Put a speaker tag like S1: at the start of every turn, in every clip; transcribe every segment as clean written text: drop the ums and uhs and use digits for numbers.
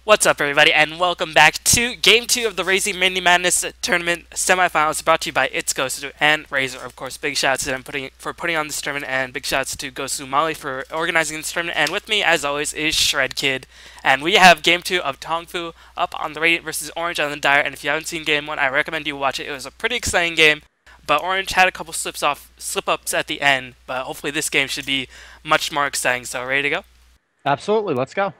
S1: What's up, everybody, and welcome back to Game 2 of the Razer MiniMadness Tournament Semifinals, brought to you by ItsGosu and Razer. Of course, big shouts to them for putting on this tournament, and big shouts to Gosu Molly for organizing this tournament. And with me, as always, is Shred Kid. And we have Game 2 of TongFu up on the Radiant versus Orange on the Dire. And if you haven't seen Game 1, I recommend you watch it. It was a pretty exciting game, but Orange had a couple slip-ups at the end. But hopefully this game should be much more exciting. So, ready to go?
S2: Absolutely, let's go.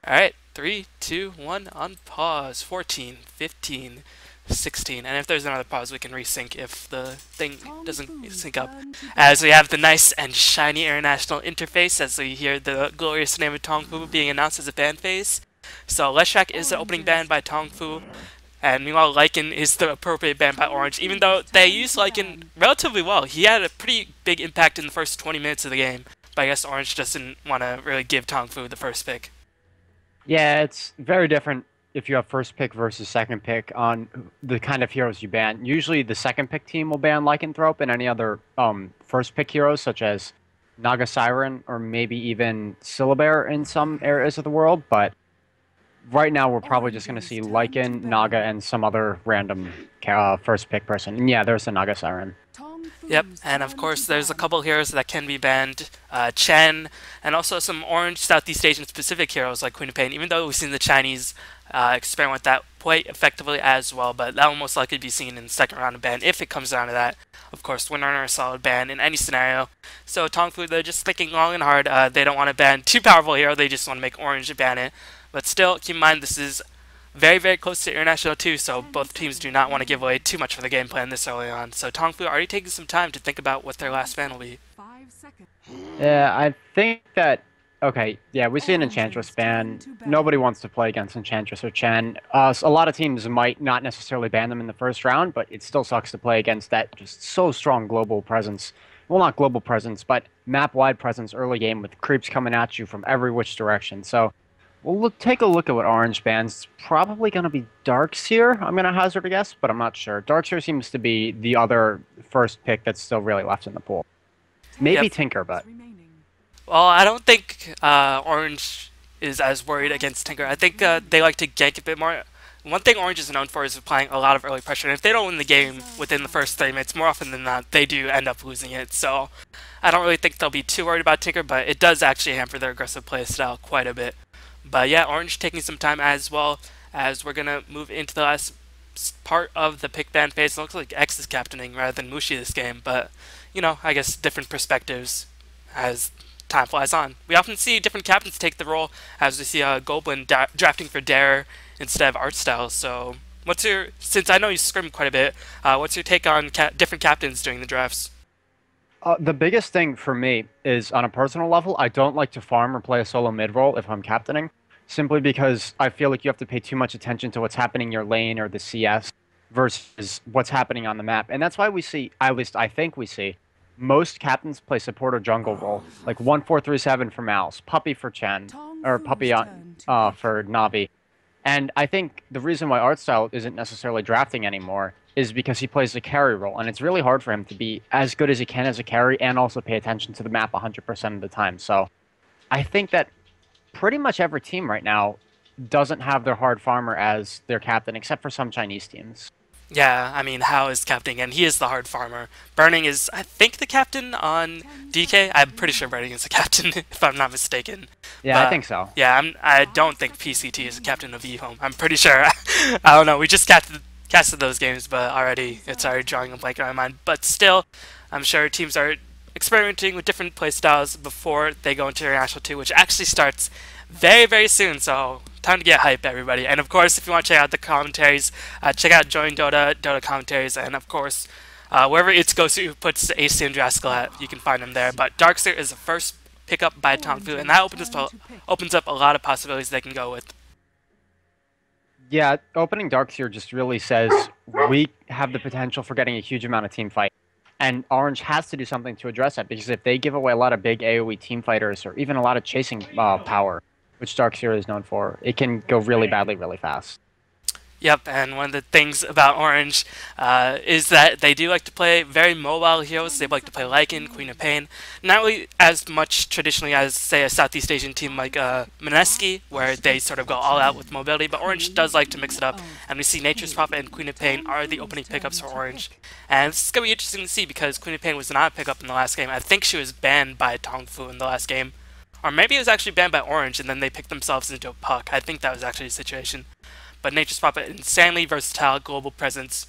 S1: Alright, 3, 2, 1, on pause. 14, 15, 16. And if there's another pause, we can resync if the thing doesn't sync up. As we have the nice and shiny international interface, as we hear the glorious name of TongFu being announced as a band phase. So Leshak is the opening band by TongFu, and meanwhile Lycan is the appropriate band by Orange, even though they used Lycan relatively well. He had a pretty big impact in the first 20 minutes of the game, but I guess Orange just didn't want to really give TongFu the first pick.
S2: Yeah, it's very different if you have first pick versus second pick on the kind of heroes you ban. Usually the second pick team will ban Lycanthrope and any other first pick heroes such as Naga Siren or maybe even Syllabear in some areas of the world, but right now we're probably just going to see Lycan, Naga, and some other random first pick person. And yeah, there's the Naga Siren.
S1: Yep, and of course there's a couple heroes that can be banned, Chen, and also some Orange Southeast Asian specific heroes like Queen of Pain, even though we've seen the Chinese experiment with that quite effectively as well, but that will most likely be seen in the second round of ban if it comes down to that. Of course, Windrunner is a solid ban in any scenario. So TongFu, they're just thinking long and hard. They don't want to ban too powerful hero, they just want to make Orange ban it. But still, keep in mind this is very, very close to International too, so both teams do not want to give away too much for the game plan this early on. So TongFu already taking some time to think about what their last ban will be.
S2: Yeah, I think that... Okay, yeah, we see an Enchantress ban. Nobody wants to play against Enchantress or Chen. A lot of teams might not necessarily ban them in the first round, but it still sucks to play against that just so strong global presence. Well, not global presence, but map-wide presence early game with creeps coming at you from every which direction. So we'll take a look at what Orange bans. It's probably going to be Darkseer, I'm going to hazard a guess, but I'm not sure. Darkseer seems to be the other first pick that's still really left in the pool. Maybe
S1: Yep.
S2: Tinker, but...
S1: Well, I don't think Orange is as worried against Tinker. I think they like to gank a bit more. One thing Orange is known for is applying a lot of early pressure, and if they don't win the game within the first 3 minutes, more often than not, they do end up losing it. So I don't really think they'll be too worried about Tinker, but it does actually hamper their aggressive play style quite a bit. But yeah, Orange taking some time as well, as we're going to move into the last part of the pick ban phase. It looks like X is captaining rather than Mushi this game, but, you know, I guess different perspectives as time flies on. We often see different captains take the role, as we see Goblin drafting for Dare instead of art style. So what's your, since I know you scrim quite a bit, what's your take on different captains during the drafts?
S2: The biggest thing for me is, on a personal level, I don't like to farm or play a solo mid-roll if I'm captaining, simply because I feel like you have to pay too much attention to what's happening in your lane or the CS versus what's happening on the map. And that's why we see, at least I think we see, most captains play support or jungle role, like 1437 for Mouse, Puppy for Chen, or Puppy for Navi. And I think the reason why Artstyle isn't necessarily drafting anymore is because he plays the carry role, and it's really hard for him to be as good as he can as a carry and also pay attention to the map 100% of the time. So I think that pretty much every team right now doesn't have their hard farmer as their captain, except for some Chinese teams.
S1: Yeah, I mean, Hao is captaining, and he is the hard farmer. Burning is, I think, the captain on DK. I'm pretty sure Burning is the captain, if I'm not mistaken.
S2: Yeah,
S1: But
S2: I think so.
S1: yeah, I don't think PCT is the captain of eHome. I'm pretty sure. I don't know. We just casted those games, but already it's already drawing a blank in my mind. But still, I'm sure teams are experimenting with different playstyles before they go into International 2, which actually starts very, very soon. So time to get hype, everybody. And of course, if you want to check out the commentaries, check out Join Dota commentaries, and of course, wherever ItsGosu puts AC and Draskell at, you can find them there. But Darkseer is the first pickup by TongFu, and that opens up a lot of possibilities they can go with.
S2: Yeah, opening Darkseer just really says we have the potential for getting a huge amount of team fight. And Orange has to do something to address that, because if they give away a lot of big AoE team fighters or even a lot of chasing power, which Darkseer is known for, it can go really badly really fast.
S1: Yep, and one of the things about Orange is that they do like to play very mobile heroes. They like to play Lycan, Queen of Pain, not really as much traditionally as, say, a Southeast Asian team like Mineski, where they sort of go all out with mobility, but Orange does like to mix it up, and we see Nature's Prophet and Queen of Pain are the opening pickups for Orange. And this is going to be interesting to see because Queen of Pain was not a pickup in the last game. I think she was banned by TongFu in the last game. Or maybe it was actually banned by Orange and then they picked themselves into a puck. I think that was actually the situation. But Nature's Prophet, insanely versatile global presence.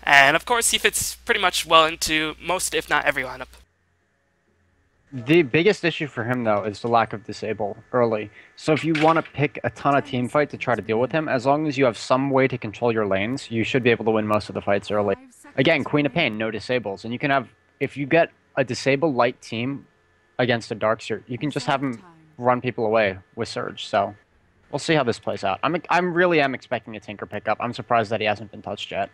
S1: And of course, he fits pretty much well into most, if not every lineup.
S2: The biggest issue for him, though, is the lack of disable early. So if you want to pick a ton of team fight to try to deal with him, as long as you have some way to control your lanes, you should be able to win most of the fights early. Again, Queen of Pain, no disables. And you can have, if you get a disable light team against a Darkseer, you can just have him run people away with Surge. So we'll see how this plays out. I'm really am expecting a Tinker pickup. I'm surprised that he hasn't been touched yet.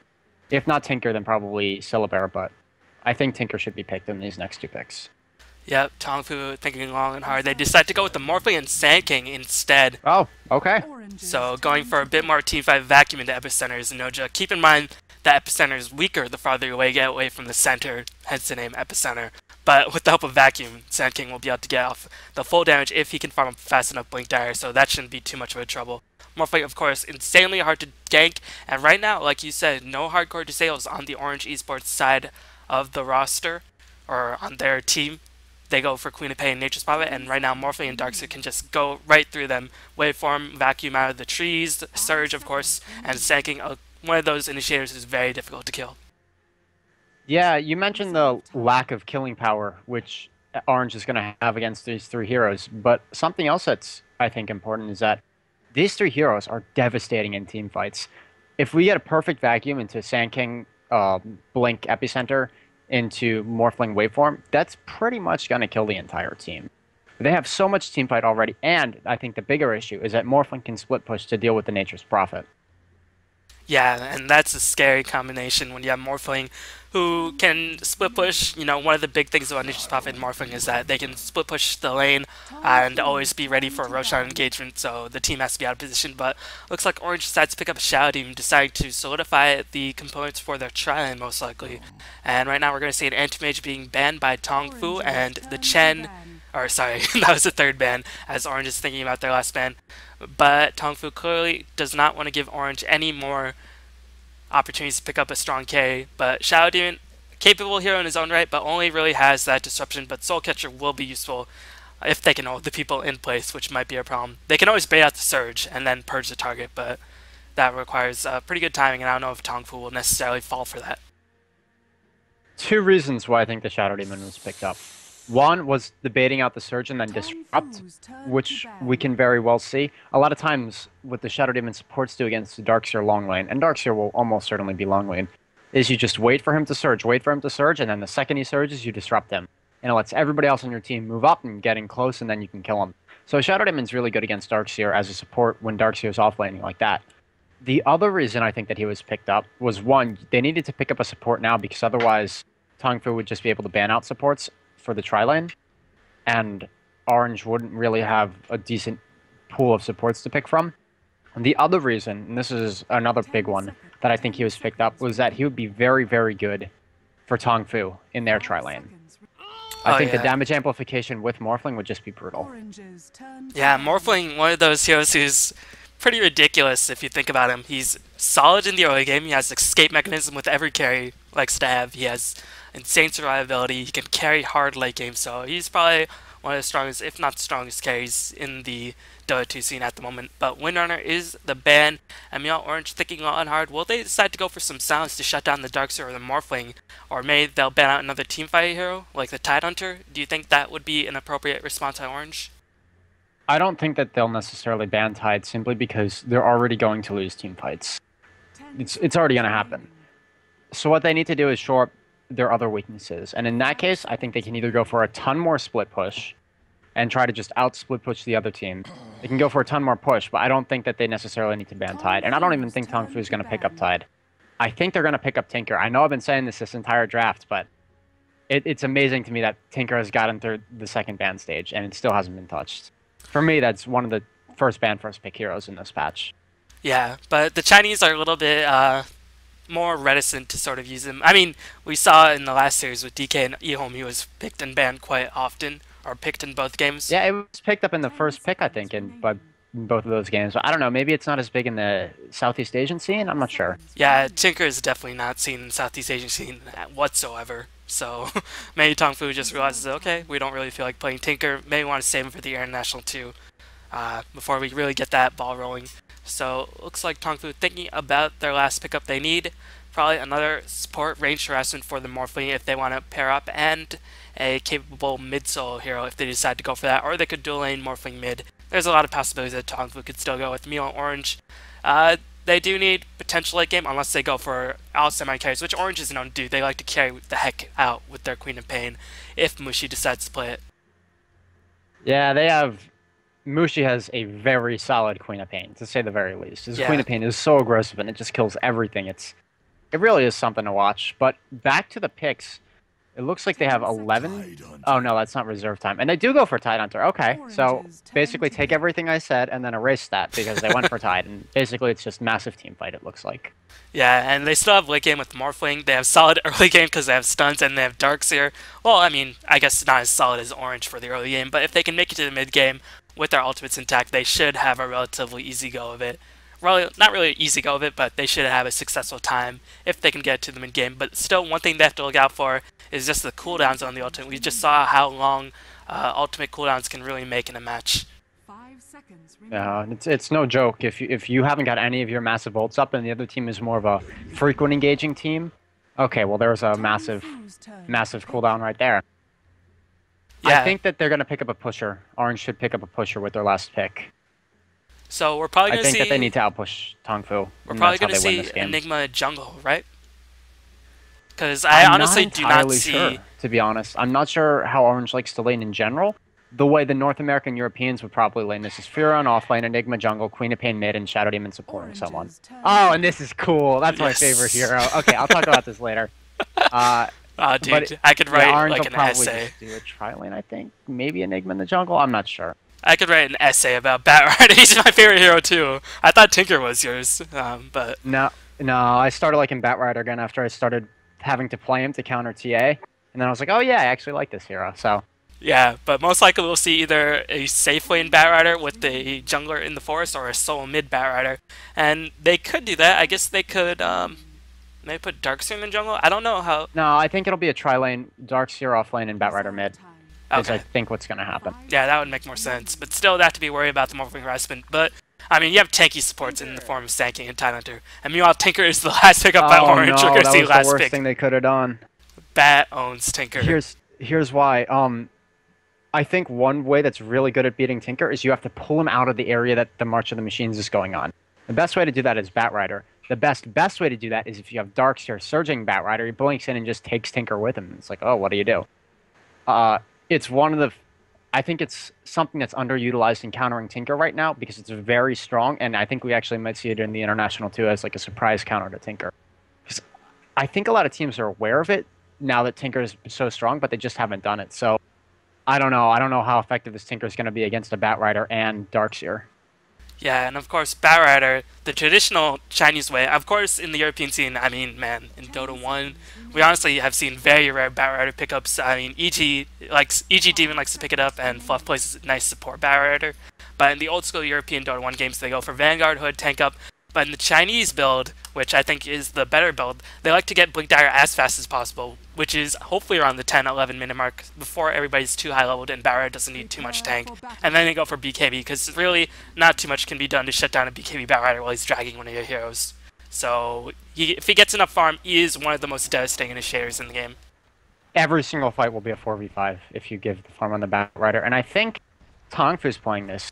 S2: If not Tinker, then probably Syllabear, but I think Tinker should be picked in these next two picks.
S1: Yep, TongFu thinking long and hard. They decide to go with the Morphling and Sand King instead.
S2: Oh, okay.
S1: So going for a bit more Team 5 vacuum into Epicenter is Noja. Keep in mind that Epicenter is weaker the farther you get away from the center, hence the name Epicenter. But with the help of Vacuum, Sand King will be able to get off the full damage if he can farm up fast enough Blink Dagger, so that shouldn't be too much of a trouble. Morphling, of course, insanely hard to gank, and right now, like you said, no hardcore disables on the Orange Esports side of the roster, or on their team. They go for Queen of Pain and Nature's Prophet, and right now Morphling and Darkseer can just go right through them. Waveform, Vacuum out of the trees, Surge, of course, and Sand King, one of those initiators is very difficult to kill.
S2: Yeah, you mentioned the lack of killing power, which Orange is going to have against these three heroes. But something else that's, I think, important is that these three heroes are devastating in team fights. If we get a perfect vacuum into Sand King, Blink Epicenter, into Morphling Waveform, that's pretty much going to kill the entire team. They have so much team fight already, and I think the bigger issue is that Morphling can split push to deal with the Nature's Prophet.
S1: Yeah, and that's a scary combination when you have Morphling who can split push. You know, one of the big things about Nature's Prophet and Morphling is that they can split push the lane and always be ready for a Roshan engagement, so the team has to be out of position. But looks like Orange decides to pick up a Shadow Demon, deciding to solidify the components for their tri-lane most likely. And right now we're going to see an Anti-Mage being banned by TongFu and the Chen. Or sorry, that was the third ban, as Orange is thinking about their last ban. But TongFu clearly does not want to give Orange any more opportunities to pick up a strong carry. But Shadow Demon, capable hero in his own right, but only really has that disruption. But Soul Catcher will be useful if they can hold the people in place, which might be a problem. They can always bait out the Surge and then purge the target, but that requires pretty good timing, and I don't know if TongFu will necessarily fall for that.
S2: Two reasons why I think the Shadow Demon was picked up. One was the baiting out the Surge and then Disrupt, which we can very well see. A lot of times, what the Shadow Demon supports do against the Darkseer long lane, and Darkseer will almost certainly be long lane, is you just wait for him to surge, and then the second he surges, you disrupt him. And it lets everybody else on your team move up and get in close, and then you can kill him. So Shadow Demon's really good against Darkseer as a support when Darkseer's offlaning like that. The other reason I think that he was picked up was, one, they needed to pick up a support now because otherwise TongFu would just be able to ban out supports for the tri-lane, and Orange wouldn't really have a decent pool of supports to pick from. And the other reason, and this is another big one that I think he was picked up, was that he would be very, very good for TongFu in their tri-lane. I think the damage amplification with Morphling would just be brutal.
S1: Yeah, Morphling, one of those heroes who's pretty ridiculous if you think about him. He's solid in the early game, he has escape mechanism with every carry likes to have, he has insane survivability, he can carry hard late game, so he's probably one of the strongest, if not the strongest carries in the Dota 2 scene at the moment. But Windrunner is the ban, and meanwhile Orange thinking on hard, will they decide to go for some silence to shut down the Darkseer or the Morphling, or maybe they'll ban out another teamfight hero, like the Tidehunter? Do you think that would be an appropriate response by Orange?
S2: I don't think that they'll necessarily ban Tide simply because they're already going to lose team fights. It's already going to happen. So what they need to do is shore up their other weaknesses. And in that case, I think they can either go for a ton more split push and try to just out-split push the other team. They can go for a ton more push, but I don't think that they necessarily need to ban Tide. And I don't even think TongFu is going to pick up Tide. I think they're going to pick up Tinker. I know I've been saying this entire draft, but it's amazing to me that Tinker has gotten through the second ban stage, and it still hasn't been touched. For me, that's one of the first ban, first pick heroes in this patch.
S1: Yeah, but the Chinese are a little bit more reticent to sort of use him. I mean, we saw in the last series with DK and eHome, he was picked and banned quite often, or picked in both games.
S2: Yeah, it was picked up in the first pick, I think, in both of those games. I don't know. Maybe it's not as big in the Southeast Asian scene. I'm not sure.
S1: Yeah, Tinker is definitely not seen in Southeast Asian scene whatsoever. So maybe TongFu just realizes, okay, we don't really feel like playing Tinker. Maybe want to save him for the international too, before we really get that ball rolling. So looks like TongFu thinking about their last pickup they need. Probably another support range harassment for the Morphling if they want to pair up, and a capable mid solo hero if they decide to go for that, or they could dual lane Morphling mid. There's a lot of possibilities that TongFu could still go with Meal and Orange. They do need potential late game unless they go for all semi carries, which Orange is known to do. They like to carry the heck out with their Queen of Pain if Mushi decides to play it.
S2: Yeah, they have. Mushi has a very solid Queen of Pain, to say the very least. His Queen
S1: Yeah.
S2: of Pain is so aggressive and it just kills everything. It really is something to watch. But back to the picks. It looks like they have 11. Oh, no, that's not reserve time. And they do go for Tidehunter. Okay, so basically take everything I said and then erase that because they went for Tide. And basically it's just massive team fight, it looks like.
S1: Yeah, and they still have late game with Morphling. They have solid early game because they have stuns and they have Darkseer. Well, I mean, I guess not as solid as Orange for the early game, but if they can make it to the mid game with their ultimates intact, they should have a relatively easy go of it. Really, not really easy go of it, but they should have a successful time if they can get to the mid game. But still, one thing they have to look out for is just the cooldowns on the ultimate. We just saw how long ultimate cooldowns can really make in a match.
S2: Yeah, it's no joke. If you haven't got any of your massive ults up and the other team is more of a frequent engaging team, okay, well there's a massive cooldown right there.
S1: Yeah.
S2: I think that they're gonna pick up a pusher. Orange should pick up a pusher with their last pick.
S1: So we're probably
S2: I
S1: going to
S2: think
S1: see.
S2: that they need to outpush TongFu.
S1: We're
S2: And
S1: probably
S2: that's how
S1: going to
S2: they win
S1: see
S2: this game.
S1: Enigma jungle, right? Because I
S2: I'm
S1: honestly
S2: not
S1: do not
S2: entirely
S1: see.
S2: sure, to be honest. I'm not sure how Orange likes to lane in general. The way the North American Europeans would probably lane this is Fira on offlane, Enigma jungle, Queen of Pain mid, and Shadow Demon supporting someone. Oh, and this is cool. That's my
S1: Yes.
S2: favorite hero. Okay, I'll talk about this later.
S1: Dude,
S2: But
S1: I could write
S2: yeah, Orange
S1: like
S2: will
S1: an
S2: probably
S1: essay.
S2: just do a tri-lane, I think. Maybe Enigma in the jungle? I'm not sure.
S1: I could write an essay about Batrider. He's my favorite hero too. I thought Tinker was yours, but
S2: No, I started liking Batrider again after I started having to play him to counter TA. And then I was like, oh yeah, I actually like this hero. So
S1: yeah. But most likely we'll see either a safe lane Batrider with the jungler in the forest or a solo mid Batrider, and they could do that. I guess they could maybe put Darkseer in the jungle. I don't know how.
S2: no, I think it'll be a tri-lane, Darkseer off lane, and Batrider mid. Is I
S1: Okay.
S2: think what's going to happen.
S1: Yeah, that would make more sense. But still, they have to be worried about the morphing harassment. But, I mean, you have tanky supports in the form of Stanking and Tidehunter. And meanwhile, Tinker is the last pick up by
S2: Oh
S1: Orange.
S2: no,
S1: We're going to
S2: that
S1: see
S2: was the
S1: last
S2: worst
S1: pick.
S2: thing they could have done.
S1: Bat owns Tinker.
S2: Here's why. I think one way that's really good at beating Tinker is you have to pull him out of the area that the March of the Machines is going on. The best way to do that is Batrider. The best way to do that is if you have Darkseer surging Batrider, he blinks in and just takes Tinker with him. It's like, oh, what do you do? It's one of the I think it's something that's underutilized in countering Tinker right now because it's very strong, and I think we actually might see it in the international too as like a surprise counter to Tinker. Because I think a lot of teams are aware of it now that Tinker is so strong, but they just haven't done it. So I don't know. I don't know how effective this Tinker is going to be against a Batrider and Darkseer.
S1: Yeah, and of course, Batrider, the traditional Chinese way. Of course, in the European scene, I mean, man, in Dota 1, we honestly have seen very rare Batrider pickups. I mean, EG Demon likes to pick it up, and Fluff plays a nice support Batrider. But in the old school European Dota 1 games, they go for Vanguard, Hood, Tank Up. But in the Chinese build, which I think is the better build, they like to get Blink Dagger as fast as possible, which is hopefully around the 10-11 minute mark before everybody's too high leveled and Batrider doesn't need too much tank. And then they go for BKB, because really not too much can be done to shut down a BKB Batrider while he's dragging one of your heroes. So if he gets enough farm, he is one of the most devastating initiators in the game.
S2: Every single fight will be a 4v5 if you give the farm on the Batrider. And I think TongFu's playing this.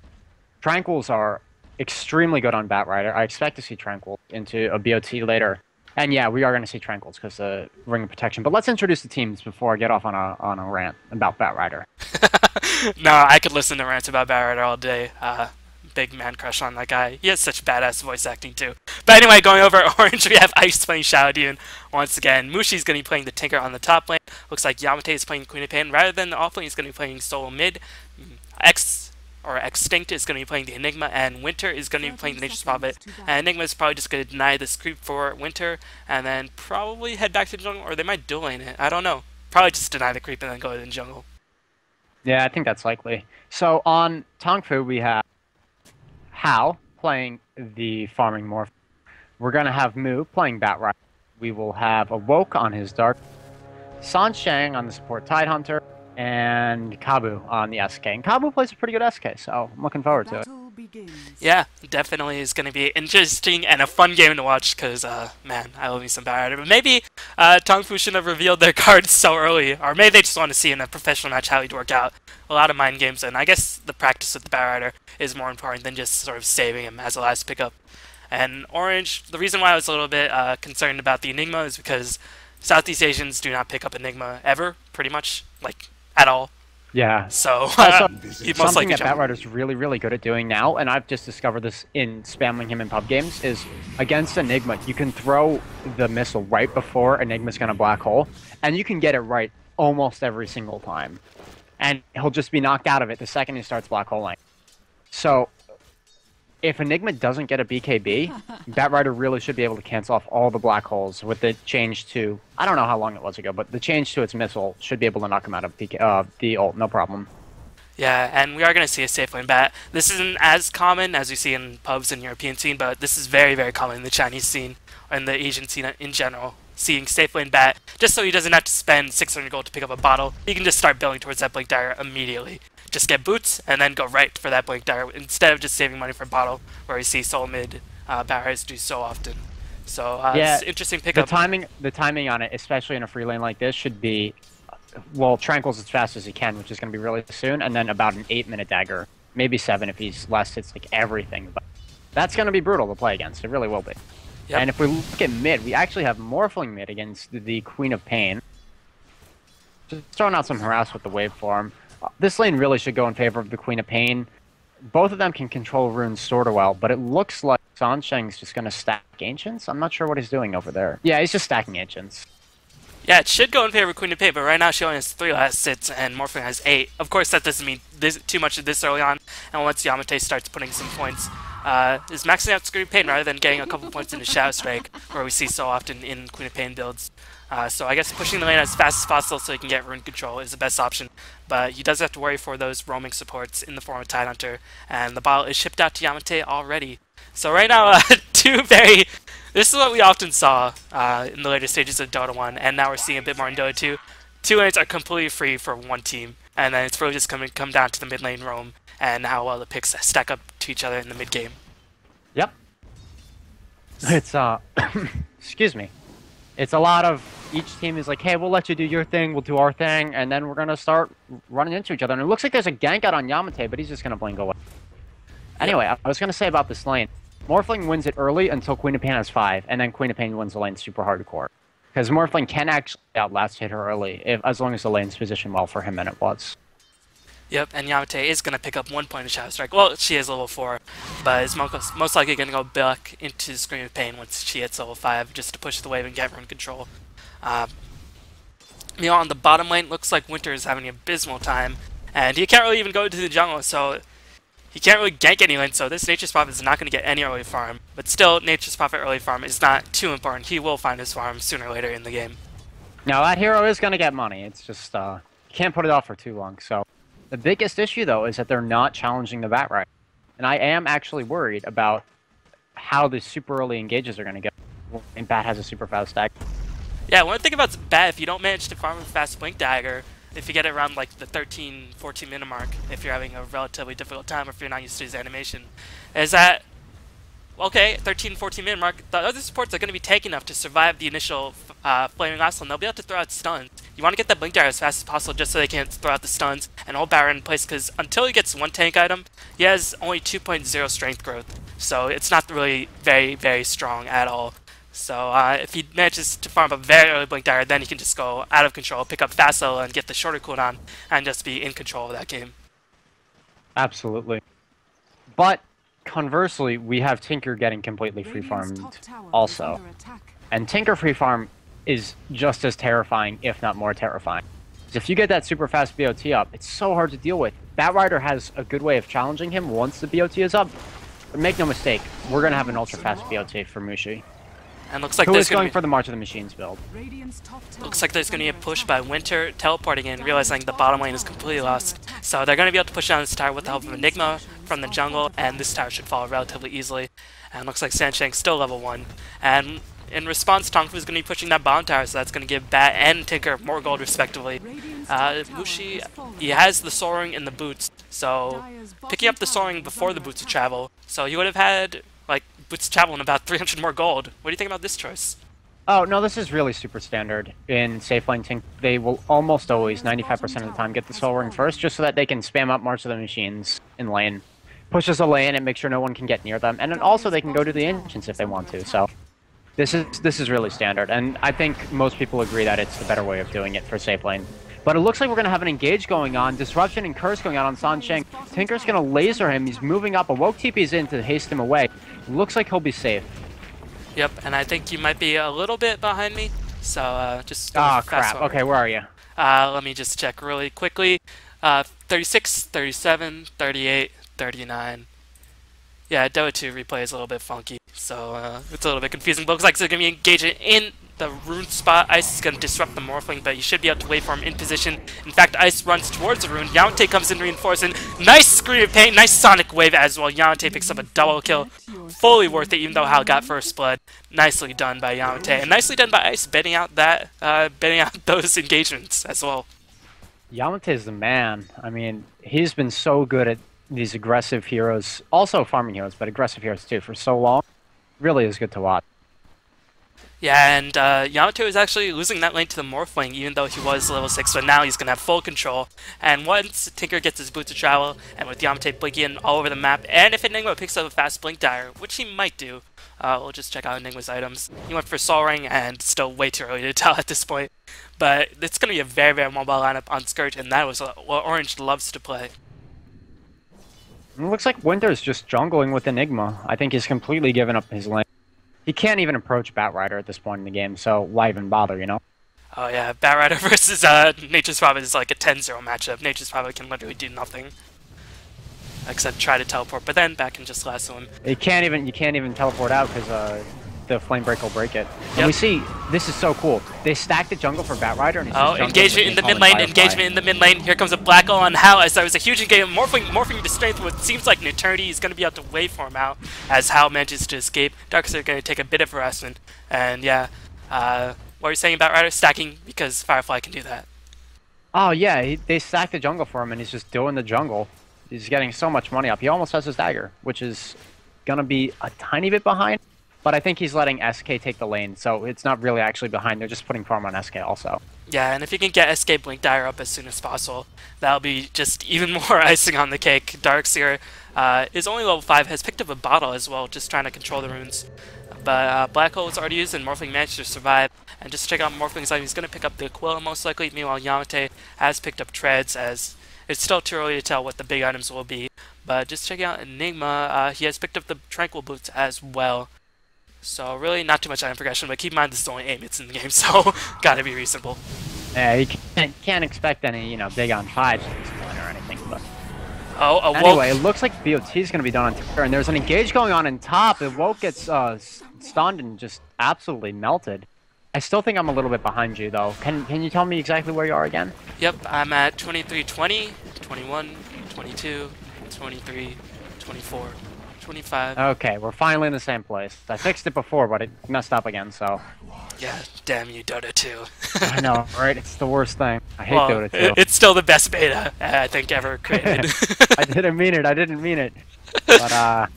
S2: Tranquils are extremely good on Batrider. I expect to see Tranquil into a BOT later. And yeah, we are going to see Tranquils because the Ring of Protection. But let's introduce the teams before I get off on a rant about Batrider.
S1: No, I could listen to rants about Batrider all day. Big man crush on that guy. He has such badass voice acting too. But anyway, going over Orange, we have Ice playing Shadow Demon once again. Mushi's going to be playing the Tinker on the top lane. Looks like Yamateh is playing Queen of Pain. Rather than the off lane, he's going to be playing solo mid. or Extinct is going to be playing the Enigma, and Winter is going to be playing the Nature's Prophet. And Enigma is probably just going to deny this creep for Winter, and then probably head back to the jungle, or they might dual lane it. I don't know. Probably just deny the creep and then go to the jungle.
S2: Yeah, I think that's likely. So on TongFu, we have Hao playing the farming morph. We're going to have Mu playing Batrider. We will have Awoke on his Dark, Sansheng on the support Tidehunter, and Kabu on the SK. And Kabu plays a pretty good SK, so I'm looking forward to it.
S1: Yeah, definitely is going to be interesting and a fun game to watch because, man, I love me some Batrider. But maybe TongFu shouldn't have revealed their cards so early, or maybe they just want to see in a professional match how he'd work out. A lot of mind games, and I guess the practice with the Batrider is more important than just sort of saving him as a last pickup. And Orange, the reason why I was a little bit concerned about the Enigma is because Southeast Asians do not pick up Enigma ever, pretty much, like, at all.
S2: Yeah.
S1: So,
S2: Also,
S1: you'd most
S2: something
S1: likely
S2: that Batrider's really, really good at doing now, and I've just discovered this in spamming him in pub games, is against Enigma, you can throw the missile right before Enigma's going to black hole, and you can get it right almost every single time. And he'll just be knocked out of it the second he starts black holing. So, if Enigma doesn't get a BKB, Batrider really should be able to cancel off all the black holes with the change to, I don't know how long it was ago, but the change to its missile should be able to knock him out of the ult, no problem.
S1: Yeah, and we are going to see a safe lane bat. This isn't as common as we see in pubs and European scene, but this is very, very common in the Chinese scene, or in the Asian scene in general. Seeing safe lane bat, just so he doesn't have to spend 600 gold to pick up a bottle, he can just start building towards that Blink Dagger immediately. Just get boots, and then go right for that Blink Dagger, instead of just saving money for a bottle, where we see solo mid barriers do so often. So,
S2: yeah,
S1: it's interesting pickup.
S2: The timing on it, especially in a free lane like this, should be, well, Tranquil's as fast as he can, which is going to be really soon, and then about an 8-minute dagger. Maybe 7 if he's less hits like everything. But that's going to be brutal to play against. It really will be. Yep. And if we look at mid, we actually have Morphling mid against the Queen of Pain. Just throwing out some harass with the waveform. This lane really should go in favor of the Queen of Pain. Both of them can control runes sorta well, but it looks like Sansheng's just going to stack Ancients. I'm not sure what he's doing over there. Yeah, he's just stacking Ancients.
S1: Yeah, it should go in favor of Queen of Pain, but right now she only has 3 last hits, and Morphling has 8. Of course, that doesn't mean too much of this early on, and once Yamateh starts putting some points, is maxing out Screen Pain rather than getting a couple points into Shadow Strike, where we see so often in Queen of Pain builds. So I guess pushing the lane as fast as possible so he can get rune control is the best option, but he does have to worry for those roaming supports in the form of Tidehunter, and the bottle is shipped out to Yamateh already. So right now, this is what we often saw in the later stages of Dota 1, and now we're seeing a bit more in Dota 2. 2 lanes are completely free for one team, and then it's really just come down to the mid lane roam and how well the picks stack up to each other in the mid game.
S2: Yep. It's excuse me. It's a lot of each team is like, hey, we'll let you do your thing, we'll do our thing, and then we're gonna start running into each other. And it looks like there's a gank out on Yamateh, but he's just gonna blink away. Anyway, I was gonna say about this lane. Morphling wins it early until Queen of Pain has 5, and then Queen of Pain wins the lane super hardcore. Because Morphling can actually outlast hit her early, as long as the lane's positioned well for him, and it was.
S1: Yep, and Yamateh is going to pick up 1 point of Shadow Strike. Well, she is level 4, but is most likely going to go back into Scream of Pain once she hits level 5, just to push the wave and get rune control. On the bottom lane, looks like Winter is having an abysmal time, and he can't really even go to the jungle, so he can't really gank any lane, so this Nature's Prophet is not going to get any early farm. But still, Nature's Prophet early farm is not too important. He will find his farm sooner or later in the game.
S2: Now, that hero is going to get money. It's just, you can't put it off for too long, so. The biggest issue, though, is that they're not challenging the Batrider. And I am actually worried about how the super early engages are going to go. And Bat has a super fast stack.
S1: Yeah, one thing about Bat, if you don't manage to farm a fast Blink Dagger, if you get it around like the 13, 14 minute mark, if you're having a relatively difficult time or if you're not used to his animation, is that, okay, 13, 14 minute mark, the other supports are going to be tanky enough to survive the initial flaming last one. They'll be able to throw out stuns. You want to get that Blink Dagger as fast as possible just so they can throw out the stuns and hold Baron in place, because until he gets 1 tank item, he has only 2.0 strength growth. So it's not really very, very strong at all. So if he manages to farm a very early Blink Dagger, then he can just go out of control, pick up fast level, and get the shorter cooldown, and just be in control of that game.
S2: Absolutely. But conversely, we have Tinker getting completely free farmed also. And Tinker free farm is just as terrifying, if not more terrifying. If you get that super fast BOT up, it's so hard to deal with. Batrider has a good way of challenging him once the BOT is up. But make no mistake, we're going to have an ultra-fast BOT for Mushi,
S1: And looks like
S2: who
S1: there's
S2: is going
S1: gonna
S2: for the March of the Machines build.
S1: looks like there's gonna be a push by Winter teleporting in, realizing the bottom lane is completely lost. So they're gonna be able to push down this tower with the help of Enigma from the jungle, and this tower should fall relatively easily. And looks like Sanshang's still level 1. And in response, TongFu is going to be pushing that bottom tower, so that's going to give Bat and Tinker more gold respectively. Mushi, he has the soaring and the boots, so picking up the soaring before the boots of travel, so he would have had like boots of travel and about 300 more gold. What do you think about this choice?
S2: Oh, no, this is really super standard. In safe lane Tink, they will almost always, 95% of the time, get the Soul Ring first, just so that they can spam up March of the Machines in lane. Pushes the lane and make sure no one can get near them, and then also they can go to the Ancients if they want to, so... This is really standard, and I think most people agree that it's the better way of doing it for safe lane. But it looks like we're going to have an engage going on, Disruption and Curse going on Sansheng. Tinker's going to laser him, he's moving up, a Woke TP's in to haste him away. Looks like he'll be safe.
S1: Yep, and I think you might be a little bit behind me, so just
S2: Ah,
S1: fast
S2: crap.
S1: forward.
S2: Okay, where are you?
S1: Let me just check really quickly. 36, 37, 38, 39. Yeah, Dota 2 replay is a little bit funky, so it's a little bit confusing. But looks like they're going to be engaging in the rune spot. Ice is going to disrupt the Morphling, but you should be able to wait for him in position. In fact, Ice runs towards the rune. Yamateh comes in reinforcing. Nice Scream of Pain, nice Sonic Wave as well. Yamateh picks up a double kill. Fully worth it, even though Hal got first blood. Nicely done by Yamateh, and nicely done by Ice, betting out those engagements as well.
S2: Yamateh is the man. I mean, he's been so good at these aggressive heroes, also farming heroes, but aggressive heroes too, for so long. Really is good to watch.
S1: Yeah, and Yamateh is actually losing that lane to the Morphling, even though he was level 6, but now he's going to have full control. And once Tinker gets his boots of travel, and with Yamateh blinking all over the map, and if Enigma picks up a fast blink dagger, which he might do, we'll just check out Enigma's items. He went for Soul Ring, and still way too early to tell at this point. But it's going to be a very, very mobile lineup on Scourge, and that was what Orange loves to play.
S2: It looks like Winter's just jungling with Enigma. I think he's completely given up his lane. He can't even approach Batrider at this point in the game, so why even bother, you know?
S1: Oh yeah, Batrider versus Nature's Prophet is like a 10-0 matchup. Nature's Prophet can literally do nothing except try to teleport, but then back and just lasso him.
S2: You can't even teleport out because the Flame Break will break it. And
S1: Yep.
S2: we see, this is so cool. They stack the jungle for Batrider, and he's
S1: Oh,
S2: just jungling
S1: engagement
S2: with
S1: in the
S2: Napalm
S1: mid
S2: and
S1: lane,
S2: Firefly.
S1: engagement in the mid lane. Here comes a black hole on Hal, as that was a huge engagement. Morphing to strength, what seems like an eternity. He's going to be able to wait for him out as Hal manages to escape. Darkseid are going to take a bit of harassment. And yeah, what were you saying about Rider? Stacking, because Firefly can do that.
S2: Oh yeah, they stack the jungle for him, and he's just doing the jungle. He's getting so much money up. He almost has his dagger, which is going to be a tiny bit behind. But I think he's letting SK take the lane, so it's not really actually behind. They're just putting farm on SK also.
S1: Yeah, and if you can get SK Blink Dagger up as soon as possible, that'll be just even more icing on the cake. Darkseer is only level 5, has picked up a bottle as well, just trying to control the runes. But Black Hole is already used, and Morphling managed to survive. And just to check out Morphling's item, he's going to pick up the Aquila most likely. Meanwhile, Yamateh has picked up Treads, as it's still too early to tell what the big items will be. But just checking out Enigma, he has picked up the Tranquil Boots as well. So really not too much item progression, but keep in mind this is the only aim it's in the game, so gotta be reasonable.
S2: Yeah, you can't expect any, you know, big on fives at this point or anything, but...
S1: Oh, a Woke.
S2: Anyway, it looks like BOT is going to be done on Tinker, and there's an engage going on in top. The Woke gets stunned and just absolutely melted. I still think I'm a little bit behind you, though. Can you tell me exactly where you are again?
S1: Yep, I'm at 23, 20, 21, 22, 23, 24, 25.
S2: Okay, we're finally in the same place. I fixed it before, but it messed up again, so...
S1: Yeah, damn you, Dota 2.
S2: I know, right? It's the worst thing. I hate
S1: Well,
S2: Dota 2.
S1: it's still the best beta, I think, ever created.
S2: I didn't mean it. But,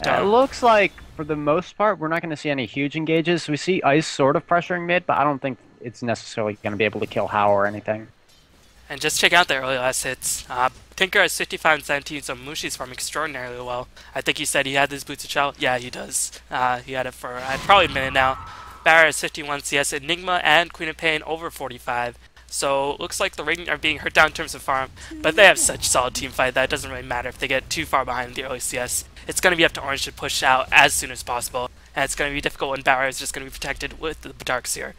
S2: it looks like, for the most part, we're not going to see any huge engages. We see Ice sort of pressuring mid, but I don't think it's necessarily going to be able to kill How or anything.
S1: And just check out the early last hits. Tinker has 55 and 17, so Mushi's farming extraordinarily well. I think he said he had his boots of travel. Yeah, he does. He had it for probably a minute now. Barra has 51 CS, Enigma and Queen of Pain over 45. So looks like the Radiant are being hurt down in terms of farm, but they have such solid team fight that it doesn't really matter if they get too far behind in the early CS. It's going to be up to Orange to push out as soon as possible, and it's going to be difficult when Barra is just going to be protected with the Darkseer.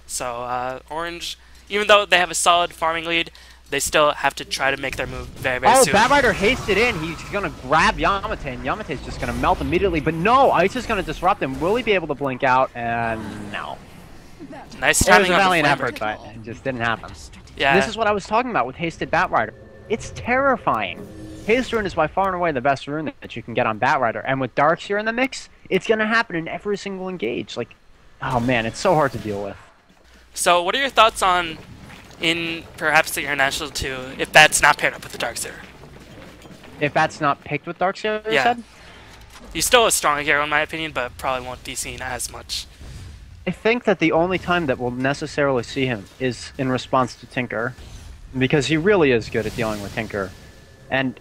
S1: So Orange, even though they have a solid farming lead, they still have to try to make their move very, very
S2: Oh,
S1: soon.
S2: Batrider hasted in. He's going to grab Yamateh, and Yamate's just going to melt immediately. But no, Ice is going to disrupt him. Will he be able to blink out? And no.
S1: Nice
S2: It was
S1: timing
S2: a
S1: on the
S2: valiant
S1: flame
S2: effort,
S1: break.
S2: but it just didn't happen.
S1: Yeah.
S2: This is what I was talking about with Hasted Batrider. It's terrifying. Haste Rune is by far and away the best rune that you can get on Batrider. And with Darkseer in the mix, it's going to happen in every single engage. Like, oh man, it's so hard to deal with.
S1: So, what are your thoughts on in perhaps the International 2 if that's not paired up with the Darkseer?
S2: If that's not picked with Darkseer, you
S1: Yeah.
S2: said?
S1: He's still a strong hero in my opinion, but probably won't be seen as much.
S2: I think that the only time that we'll necessarily see him is in response to Tinker, because he really is good at dealing with Tinker. And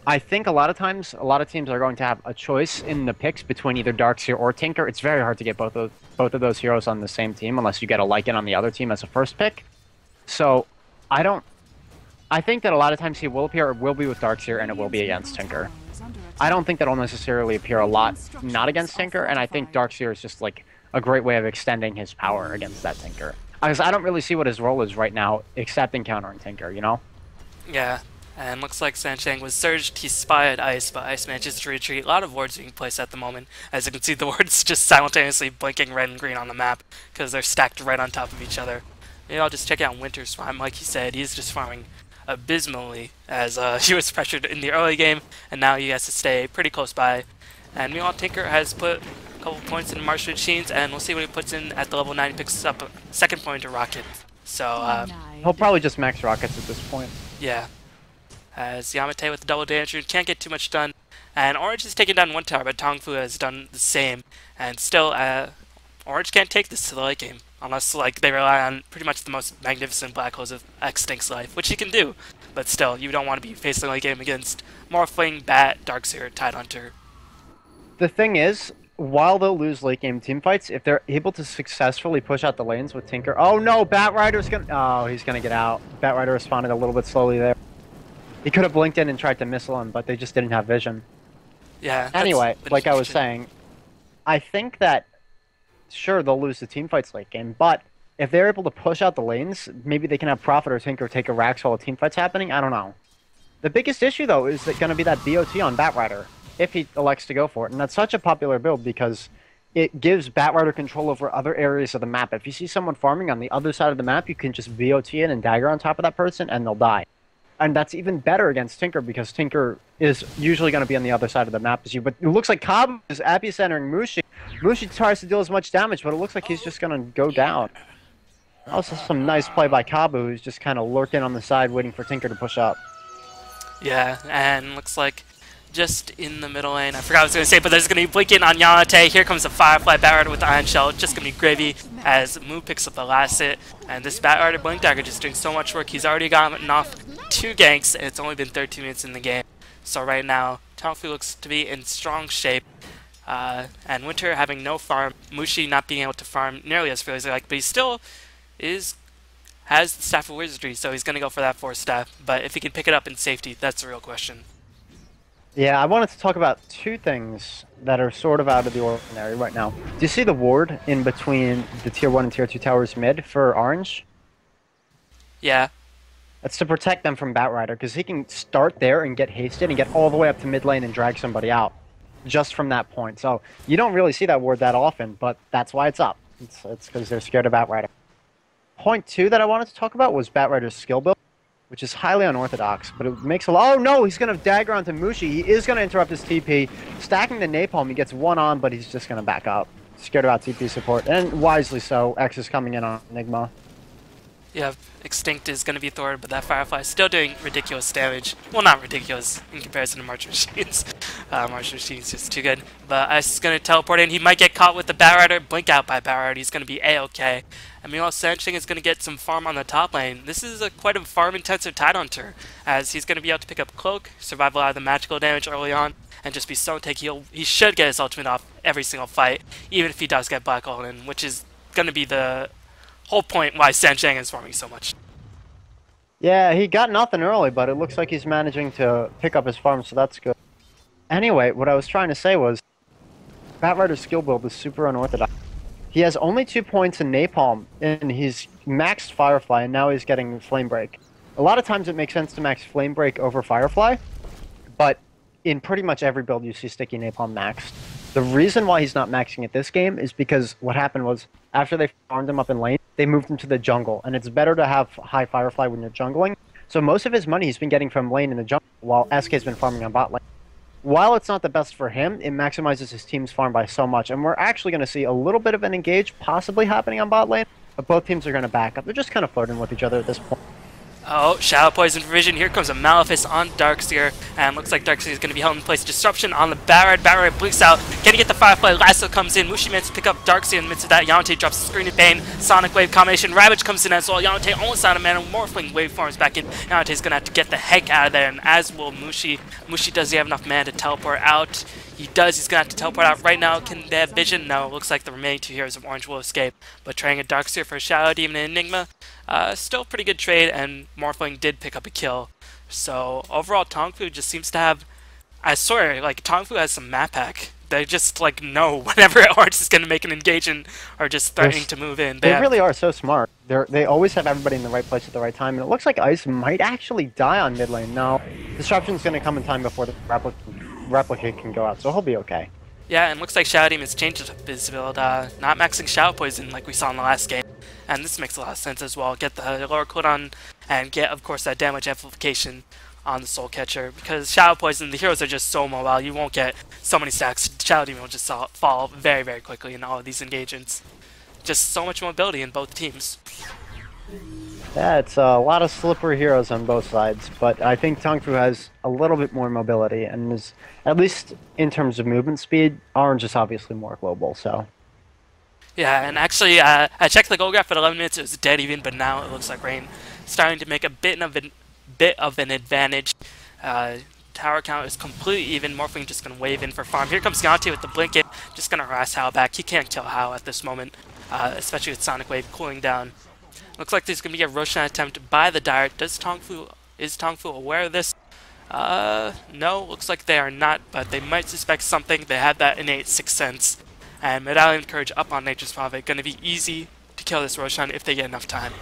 S2: I think a lot of times, a lot of teams are going to have a choice in the picks between either Darkseer or Tinker. It's very hard to get both of those heroes on the same team unless you get a Lycan on the other team as a first pick. So I think that a lot of times he will appear, it will be with Darkseer, and it will be against Tinker. I don't think that'll necessarily appear a lot not against Tinker, and I think Darkseer is just like a great way of extending his power against that Tinker. Because I don't really see what his role is right now, except in countering Tinker, you know?
S1: Yeah, and looks like Sansheng was surged. He spied Ice, but Ice manages to retreat. A lot of wards being placed at the moment. As you can see, the wards just simultaneously blinking red and green on the map because they're stacked right on top of each other. Maybe I'll just check out Winter's farm. Like he said, he's just farming abysmally as he was pressured in the early game, and now he has to stay pretty close by. And meanwhile, Tinker has put a couple points in Martial Machines, and we'll see what he puts in at the level 9. He picks up a second point to Rocket. So,
S2: He'll probably just max rockets at this point.
S1: yeah. As Yamateh with the double damage rune can't get too much done. And Orange is taking down one tower, but TongFu has done the same. And still, Orange can't take this to the late game. Unless, like, they rely on pretty much the most magnificent black holes of Extinct's life, which he can do. But still, you don't want to be facing a late game against Morphling, Bat, Darkseer, Tidehunter.
S2: The thing is, while they'll lose late game team fights, if they're able to successfully push out the lanes with Tinker... Oh no, Batrider's gonna... Oh, he's gonna get out. Batrider responded a little bit slowly there. He could have blinked in and tried to missile him, but they just didn't have vision.
S1: Yeah.
S2: Anyway, like I was saying, I think that, sure, they'll lose the team fights late game, but if they're able to push out the lanes, maybe they can have Prophet or Tinker take a Rax while a team fight's happening. I don't know. The biggest issue, though, is going to be that BOT on Batrider, if he elects to go for it. And that's such a popular build because it gives Batrider control over other areas of the map. If you see someone farming on the other side of the map, you can just BOT in and dagger on top of that person, and they'll die. And that's even better against Tinker because Tinker is usually going to be on the other side of the map as you. But it looks like Kabu is epicentering Mushi. Mushi tries to deal as much damage, but it looks like he's just going to go down. Also, some nice play by Kabu, who's just kind of lurking on the side, waiting for Tinker to push up.
S1: Yeah, and looks like just in the middle lane, I forgot what I was going to say, but there's going to be blinking on Yamateh. Here comes the Firefly Batrider with the Iron Shell. Just going to be gravy as Moo picks up the last hit. And this Batrider Blink Dagger just doing so much work. He's already gotten off 2 ganks, and it's only been 13 minutes in the game. So right now, TongFu looks to be in strong shape. And Winter having no farm, Mushi not being able to farm nearly as freely as they like, but he still has the Staff of Wizardry, so he's going to go for that 4th staff. But if he can pick it up in safety, that's the real question.
S2: Yeah, I wanted to talk about 2 things that are sort of out of the ordinary right now. Do you see the ward in between the Tier 1 and Tier 2 towers mid for Orange?
S1: Yeah.
S2: That's to protect them from Batrider, because he can start there and get hasted and get all the way up to mid lane and drag somebody out just from that point. So you don't really see that ward that often, but that's why it's up. It's because they're scared of Batrider. Point 2 that I wanted to talk about was Batrider's skill build, which is highly unorthodox, but it makes a lot... Oh no, he's going to dagger onto Mushi. He is going to interrupt his TP. Stacking the Napalm, he gets 1 on, but he's just going to back up. Scared about TP support, and wisely so. X is coming in on Enigma.
S1: Yeah, Extinct is going to be thwarted, but that Firefly is still doing ridiculous damage. Well, not ridiculous in comparison to Martial Machines. Martial Machines is too good. But Ice is going to teleport in. He might get caught with the Batrider. Blink out by Batrider. He's going to be A-okay. And meanwhile, Sansheng is going to get some farm on the top lane. This is quite a farm-intensive Tidehunter, as he's going to be able to pick up Cloak, survive a lot of the magical damage early on, and just be so tanky. He should get his ultimate off every single fight, even if he does get Black Hole in, which is going to be the whole point why Sansheng is farming so much.
S2: Yeah, he got nothing early, but it looks like he's managing to pick up his farm, so that's good. Anyway, what I was trying to say was, Batrider's skill build is super unorthodox. He has only 2 points in Napalm, and he's maxed Firefly, and now he's getting Flame Break. A lot of times it makes sense to max Flame Break over Firefly, but in pretty much every build you see Sticky Napalm maxed. The reason why he's not maxing it this game is because what happened was, after they farmed him up in lane, they moved him to the jungle, and it's better to have high Firefly when you're jungling. So most of his money he's been getting from lane in the jungle, while SK's been farming on bot lane. While it's not the best for him, it maximizes his team's farm by so much, and we're actually going to see a little bit of an engage possibly happening on bot lane, but both teams are going to back up. They're just kind of flirting with each other at this point.
S1: Oh, Shadow Poison for Vision. Here comes a Malefice on Darkseer, and looks like Darkseer is going to be held in place. Disruption on the Barrett. Barrett blinks out. Can he get the Firefly? Lasso comes in. Mushi managed to pick up Darkseer in the midst of that. Yamateh drops the Screen of Pain. Sonic Wave combination. Ravage comes in as well. Yamateh almost out of mana. Morphling Wave forms back in. Yamateh's going to have to get the heck out of there, and as will Mushi. Mushi, does he have enough mana to teleport out? He does. He's going to have to teleport out right now. Can they have Vision? No. It looks like the remaining two heroes of Orange will escape. But trying a Darkseer for a Shadow Demon and Enigma, still pretty good trade, and Morphling did pick up a kill. So overall, TongFu just seems to have, I swear, like, TongFu has some map hack. They just, like, know whenever Orange is going to make an engagement or just threatening to move in.
S2: They really are so smart. They always have everybody in the right place at the right time, and it looks like Ice might actually die on mid lane. No, Disruption's going to come in time before the replicate can go out, so he'll be okay.
S1: Yeah, and looks like Shadow Demon's changed his build, not maxing Shadow Poison like we saw in the last game. And this makes a lot of sense as well. Get the lower cooldown and get, of course, that damage amplification on the Soul Catcher. Because Shadow Poison, the heroes are just so mobile, you won't get so many stacks. Shadow Demon will just fall very, very quickly in all of these engagements. Just so much mobility in both teams.
S2: Yeah, it's a lot of slippery heroes on both sides, but I think TongFu has a little bit more mobility, and is, at least in terms of movement speed, Orange is obviously more global, so...
S1: Yeah, and actually, I checked the goal graph at 11 minutes, it was dead even, but now it looks like Rain starting to make a bit of an advantage. Tower count is completely even. Morphling just going to wave in for farm. Here comes Yamateh with the blink in, just going to harass Hao back. He can't kill Hao at this moment, especially with Sonic Wave cooling down. Looks like there's going to be a Roshan attempt by the Dire. Is TongFu aware of this? No, looks like they are not, but they might suspect something. They have that innate sixth sense. And Medallion Courage up on Nature's Prophet. Going to be easy to kill this Roshan if they get enough time.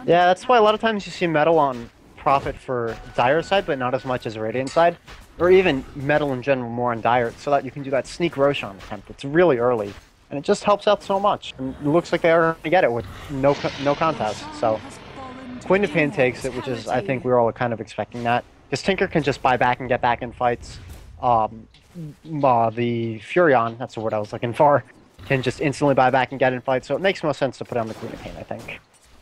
S2: Yeah, that's why a lot of times you see Metal on Prophet for Dire side, but not as much as Radiant side. Or even Metal in general more on Dire, so that you can do that sneak Roshan attempt. It's really early. And it just helps out so much. And it looks like they are going to get it with no contest. So Queen of Pain takes it, which is, I think we were all kind of expecting that. Because Tinker can just buy back and get back in fights. The Furion, that's the word I was looking for, can just instantly buy back and get in fights. So it makes most sense to put on the Queen of Pain, I think.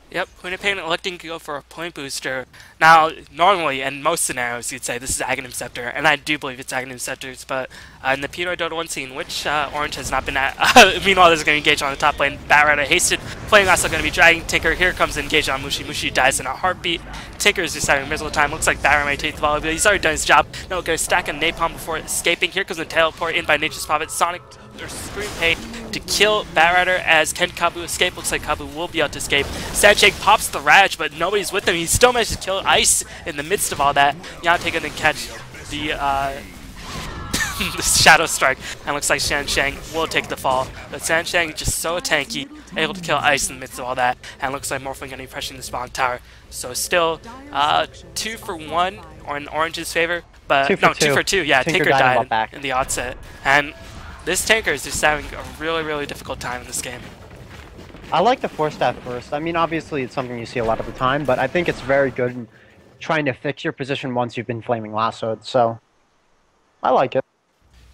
S1: Yep, Queen of Pain electing to go for a point booster. Now, normally, in most scenarios, you'd say this is Aghanim Scepter, and I do believe it's Aghanim Scepters, but in the Pinoy Dota 1 scene, which Orange has not been at, meanwhile, there's going to engage on the top lane. Batrider hasted, playing also going to be dragging Tinker. Here comes the engage on Mushi. Mushi dies in a heartbeat. Tinker is just having a miserable time. Looks like Batrider might take the volley, but he's already done his job. No, going to stack a Napalm before escaping. Here comes the teleport in by Nature's Prophet. Sonic or Scream Pain to kill Batrider as can Kabu escape. Looks like Kabu will be able to escape. Sandshake pops the Raj, but nobody's with him. He still managed to kill Ice in the midst of all that. Yamateh gonna catch the the Shadow Strike, and looks like Sandshang will take the fall. But Sandshang just so tanky, able to kill Ice in the midst of all that, and looks like Morphling gonna be pressuring the spawn tower. So still 2 for 1 in Orange's favor, but
S2: 2 for 2.
S1: 2 for 2. Yeah,
S2: Tinker
S1: Tinker died
S2: back
S1: in the outset, and this Tinker is just having a really, really difficult time in this game.
S2: I like the Force Staff first. I mean, obviously it's something you see a lot of the time, but I think it's very good in trying to fix your position once you've been flaming lassoed, so I like it.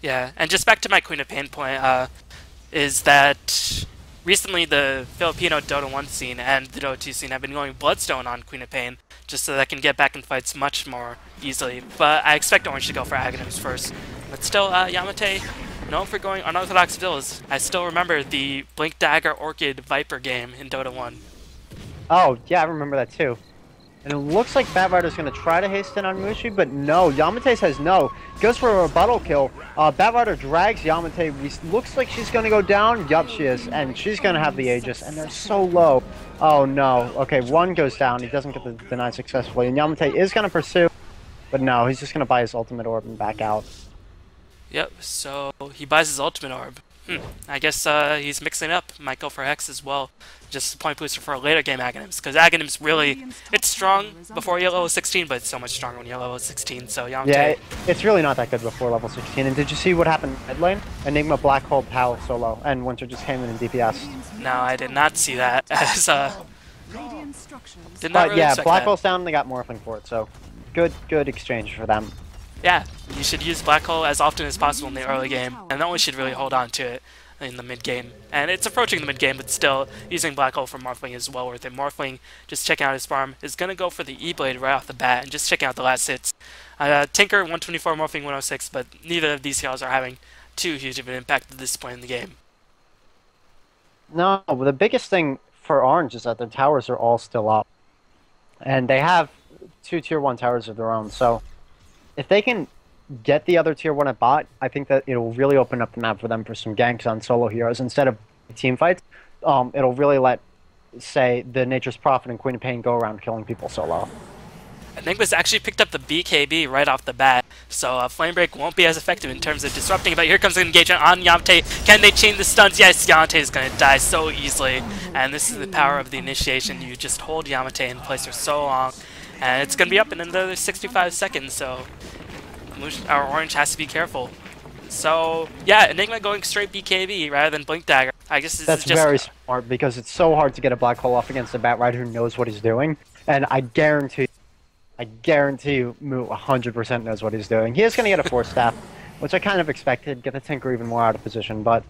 S1: Yeah, and just back to my Queen of Pain point, is that recently the Filipino Dota 1 scene and the Dota 2 scene have been going Bloodstone on Queen of Pain, just so that I can get back in fights much more easily. But I expect Orange to go for Aghanims first. But still, Yamateh, known for going unorthodox builds. I still remember the Blink Dagger Orchid Viper game in Dota 1.
S2: Oh, yeah, I remember that too. And it looks like Batrider's going to try to hasten on Mushi, but no. Yamateh says no. Goes for a rebuttal kill. Batrider drags Yamateh. Looks like she's going to go down. Yup, she is. And she's going to have the Aegis. And they're so low. Oh, no. Okay, one goes down. He doesn't get the deny successfully. And Yamateh is going to pursue. But no, he's just going to buy his ultimate orb and back out.
S1: Yep, so he buys his ultimate orb. I guess he's mixing it up. Might go for Hex as well. Just a point booster for a later game Aghanims. Because Aghanims really, it's strong before you're level 16, but it's so much stronger when you're level 16. So
S2: Yeah,
S1: Yamateh,
S2: it's really not that good before level 16. And did you see what happened in mid lane? Enigma Black Hole Pal solo, and Winter just came in DPS.
S1: no, I did not see that. As did not
S2: But
S1: really
S2: yeah,
S1: expect
S2: Black
S1: that.
S2: Hole's down, they got Morphling for it, so good exchange for them.
S1: Yeah, you should use Black Hole as often as possible in the early game, and then we should really hold on to it in the mid game. And it's approaching the mid game, but still, using Black Hole for Morphling is well worth it. Morphling, just checking out his farm, is going to go for the E-Blade right off the bat, and just checking out the last hits. Tinker, 124, Morphling, 106, but neither of these heroes are having too huge of an impact at this point in the game.
S2: No, the biggest thing for Orange is that their towers are all still up. And they have two tier 1 towers of their own, so if they can get the other tier 1 at bot, I think that it'll really open up the map for them for some ganks on solo heroes instead of team fights. It'll really let, say, the Nature's Prophet and Queen of Pain go around killing people solo.
S1: Enigma's actually picked up the BKB right off the bat, so Flame Break won't be as effective in terms of disrupting, but here comes an engagement on Yamateh. Can they chain the stuns? Yes, Yamateh is going to die so easily, and this is the power of the initiation. You just hold Yamateh in place for so long, and it's going to be up in another 65 seconds, so our Orange has to be careful. So, yeah, Enigma going straight BKB rather than Blink Dagger. I guess this
S2: That's
S1: is just...
S2: very smart because it's so hard to get a Black Hole off against a Bat Rider who knows what he's doing, and I guarantee you, Mu 100% knows what he's doing. He is going to get a Force Staff, which I kind of expected, get the Tinker even more out of position, but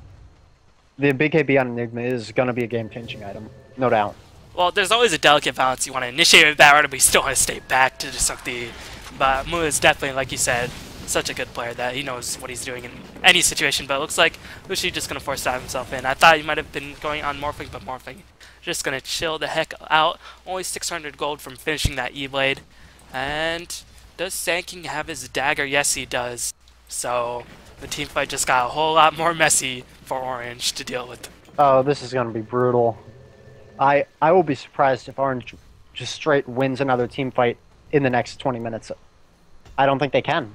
S2: the BKB on Enigma is going to be a game-changing item, no doubt.
S1: Well, there's always a delicate balance. You want to initiate with Bat Rider, but you still want to stay back to disrupt the... But Mu is definitely, like you said, such a good player that he knows what he's doing in any situation, but it looks like Mushi just going to force dive himself in. I thought he might have been going on Morphling, but Morphling just going to chill the heck out. Only 600 gold from finishing that E-Blade. And does Sand have his dagger? Yes, he does. So the team fight just got a whole lot more messy for Orange to deal with.
S2: Oh, this is going to be brutal. I will be surprised if Orange just straight wins another team fight in the next 20 minutes. I don't think they can.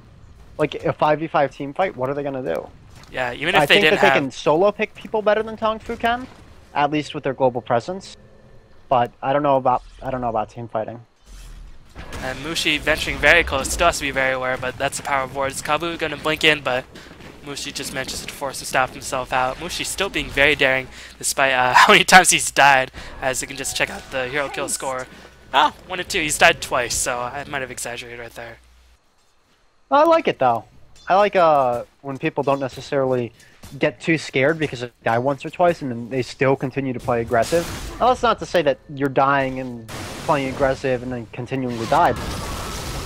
S2: Like, a 5v5 team fight, what are they going to do?
S1: Yeah, even if
S2: I
S1: they
S2: think
S1: didn't
S2: that
S1: have...
S2: they can solo pick people better than TongFu can, at least with their global presence. But I don't know about team fighting.
S1: And Mushi venturing very close, still has to be very aware, but that's the power of wards. Kabu gonna blink in, but Mushi just manages to force to stop himself out. Mushi still being very daring, despite how many times he's died, as you can just check out the hero kill score. Oh, 1 and 2, he's died twice, so I might have exaggerated right there.
S2: I like it, though. I like when people don't necessarily get too scared because they die once or twice and then they still continue to play aggressive. Now, that's not to say that you're dying and playing aggressive and then continuing to die.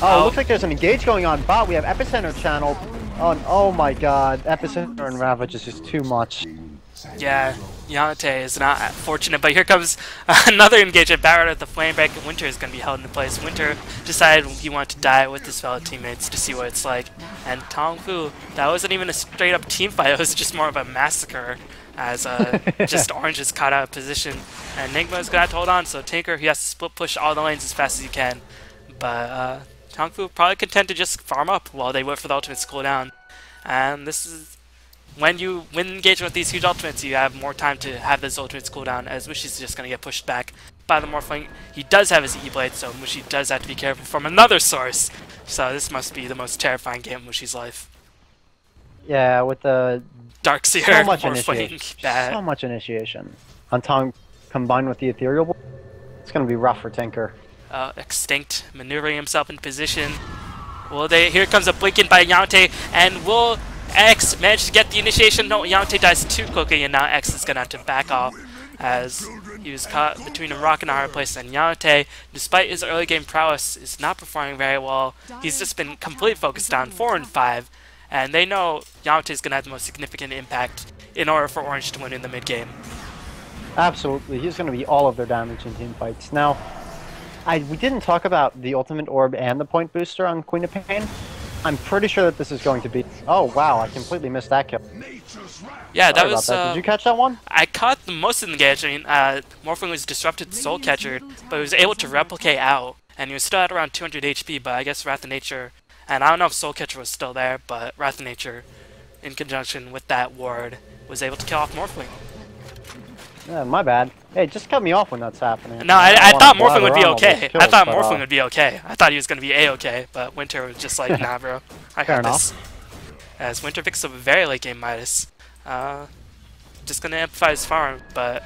S2: Oh, looks like there's an engage going on bot. We have Epicenter channeled on. Oh my god, Epicenter and Ravage is just too much.
S1: Yeah, Yamateh is not fortunate, but here comes another engagement. Barrett at the flame break, and Winter is going to be held in place. Winter decided he wanted to die with his fellow teammates to see what it's like. And TongFu, that wasn't even a straight up team fight, it was just more of a massacre, as just Orange is caught out of position. And Enigma is going to have to hold on, so Tinker, he has to split push all the lanes as fast as he can. But TongFu probably content to just farm up while they wait for the ultimates to cool down. And this is... When you win engagement with these huge ultimates, you have more time to have those ultimates cool down, as Mushi's just going to get pushed back by the Morphling. He does have his E-Blade, so Mushi does have to be careful from another source. So this must be the most terrifying game of Mushi's life.
S2: Yeah, with the
S1: Darkseer,
S2: so much
S1: Morphling,
S2: initiation,
S1: bad.
S2: so much initiation on Tong combined with the Ethereal. It's going to be rough for Tinker.
S1: Extinct, maneuvering himself in position. Well, here comes a blink in by Yamateh, and will X manage to get the initiation? No, Yamateh dies too quickly, and now X is going to have to back off, as he was caught between a rock and a hard place. And Yamateh, despite his early game prowess, is not performing very well. He's just been completely focused on 4 and 5, and they know Yamateh is going to have the most significant impact in order for Orange to win in the mid game.
S2: Absolutely, he's going to be all of their damage in team fights. Now, we didn't talk about the ultimate orb and the point booster on Queen of Pain. I'm pretty sure that this is going to be... Oh, wow, I completely missed that kill.
S1: Yeah, that
S2: Sorry
S1: was...
S2: about that. Did you catch that one?
S1: I caught most of the engage. I mean, Morphling was disrupted Soul Catcher, but he was able to replicate out, and he was still at around 200 HP, but I guess Wrath of Nature... And I don't know if Soul Catcher was still there, but Wrath of Nature, in conjunction with that ward, was able to kill off Morphling.
S2: Yeah, my bad. Hey, just cut me off when that's happening.
S1: No,
S2: I don't
S1: I
S2: wanna
S1: thought Morphling
S2: blather
S1: would be
S2: around all those
S1: okay.
S2: kills,
S1: I thought
S2: but,
S1: Morphling would be okay. I thought he was going to be A-okay, but Winter was just like, nah, bro. I
S2: Fair
S1: got this.
S2: enough.
S1: As Winter picks up a very late game Midas. Just going to amplify his farm, but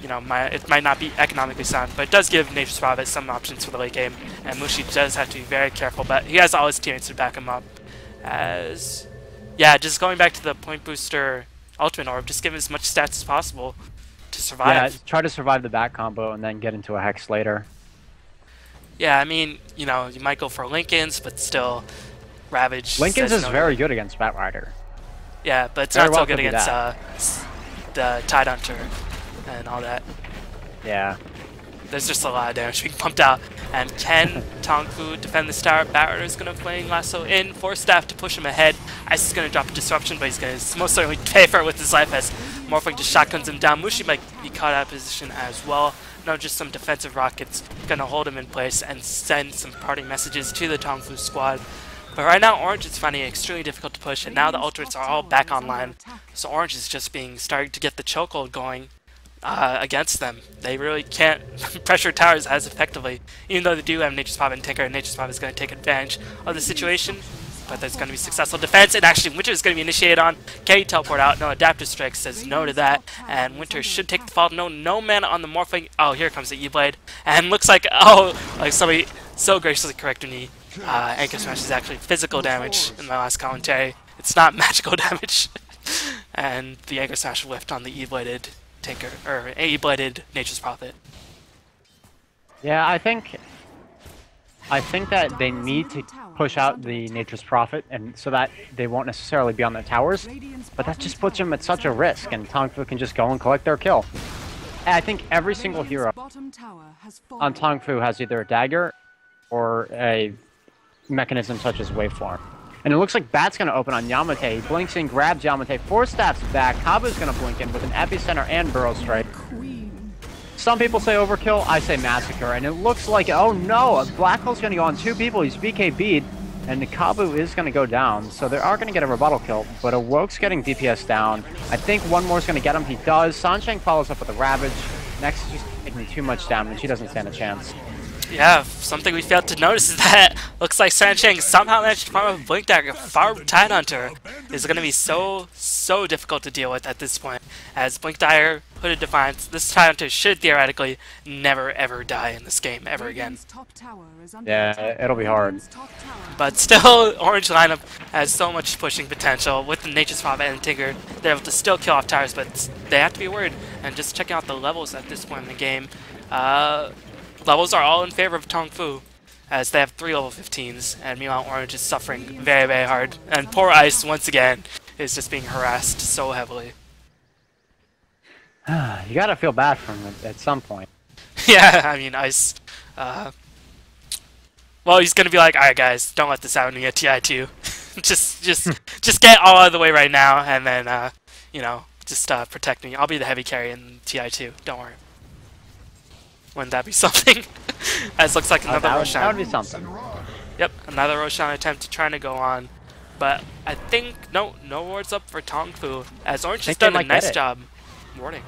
S1: you know, it might not be economically sound, but it does give Nature's Prophet some options for the late game, and Mushi does have to be very careful, but he has all his teammates to back him up. As, yeah, just going back to the point booster ultimate orb, just give him as much stats as possible to survive.
S2: Yeah, try to survive the back combo and then get into a hex later.
S1: Yeah, I mean, you know, you might go for Lincoln's, but still, Ravage.
S2: Lincoln's is
S1: no
S2: very good against Batrider.
S1: Yeah, but it's
S2: Very
S1: not
S2: well
S1: so good
S2: could be
S1: against
S2: that.
S1: the Tide Hunter and all that.
S2: Yeah.
S1: There's just a lot of damage being pumped out. And can TongFu defend this tower? Batrider is going to fling Lasso in, force staff to push him ahead. Ice is going to drop a disruption, but he's going to most certainly pay for it with his life as Morphling just shotguns him down. Mushi might be caught out of position as well. No, just some defensive rockets going to hold him in place and send some parting messages to the TongFu squad. But right now, Orange is finding it extremely difficult to push, and now the ultimates are all back online. So Orange is just starting to get the chokehold going against them. They really can't pressure towers as effectively, even though they do have Nature's Prophet and Tinker, and Nature's Prophet is going to take advantage of the situation. But there's going to be successful defense, and actually Winter is going to be initiated on. Can he teleport out? No, Adaptive Strike says no to that, and Winter should take the fall. No mana on the Morphling. Oh, here comes the E-Blade, and looks like, oh, like somebody so graciously corrected me. Anchor Smash is actually physical damage in my last commentary. It's not magical damage. And the Anchor Smash whiffed on the E-Bladed Tinker, or E-Bladed Nature's Prophet.
S2: Yeah, I think that they need to push out the Nature's Prophet, and so that they won't necessarily be on the towers, but that just puts them at such a risk, and TongFu can just go and collect their kill. And I think every single hero on TongFu has either a dagger or a mechanism such as Waveform. And it looks like Bat's going to open on Yamateh. He blinks in, grabs Yamateh, 4 steps back. Kabu's going to blink in with an Epicenter and Burrow Strike. Some people say overkill, I say massacre, and it looks like, oh no, Black Hole's going to go on 2 people, he's BKB'd, and Kabu is going to go down, so they are going to get a rebuttal kill, but Awoke's getting DPS down. I think one more is going to get him, he does. Sansheng follows up with a Ravage. Next is just taking too much damage, he doesn't stand a chance.
S1: Yeah, something we failed to notice is that looks like Sansheng somehow managed to farm a Blink Dagger. Farm Tide Hunter is going to be so difficult to deal with at this point. As Blink Dagger, Hooded Defiance, this Tide Hunter should theoretically never ever die in this game ever again.
S2: Yeah, it'll be hard.
S1: But still, Orange lineup has so much pushing potential. With the Nature's Prophet and Tinker, they're able to still kill off towers, but they have to be worried. And just checking out the levels at this point in the game, levels are all in favor of TongFu, as they have 3 level 15s, and meanwhile Orange is suffering very hard. And poor Ice, once again, is just being harassed so heavily.
S2: You gotta feel bad for him at some point.
S1: Yeah, I mean, Ice, well, he's gonna be like, alright guys, don't let this happen to me at TI2. just get all out of the way right now, and then, you know, just protect me. I'll be the heavy carry in TI2, don't worry. Wouldn't that be something? As looks like another Roshan.
S2: That would be something.
S1: Yep, another Roshan attempt trying to go on. But I think, no wards up for TongFu, as Orange has done a nice job warding.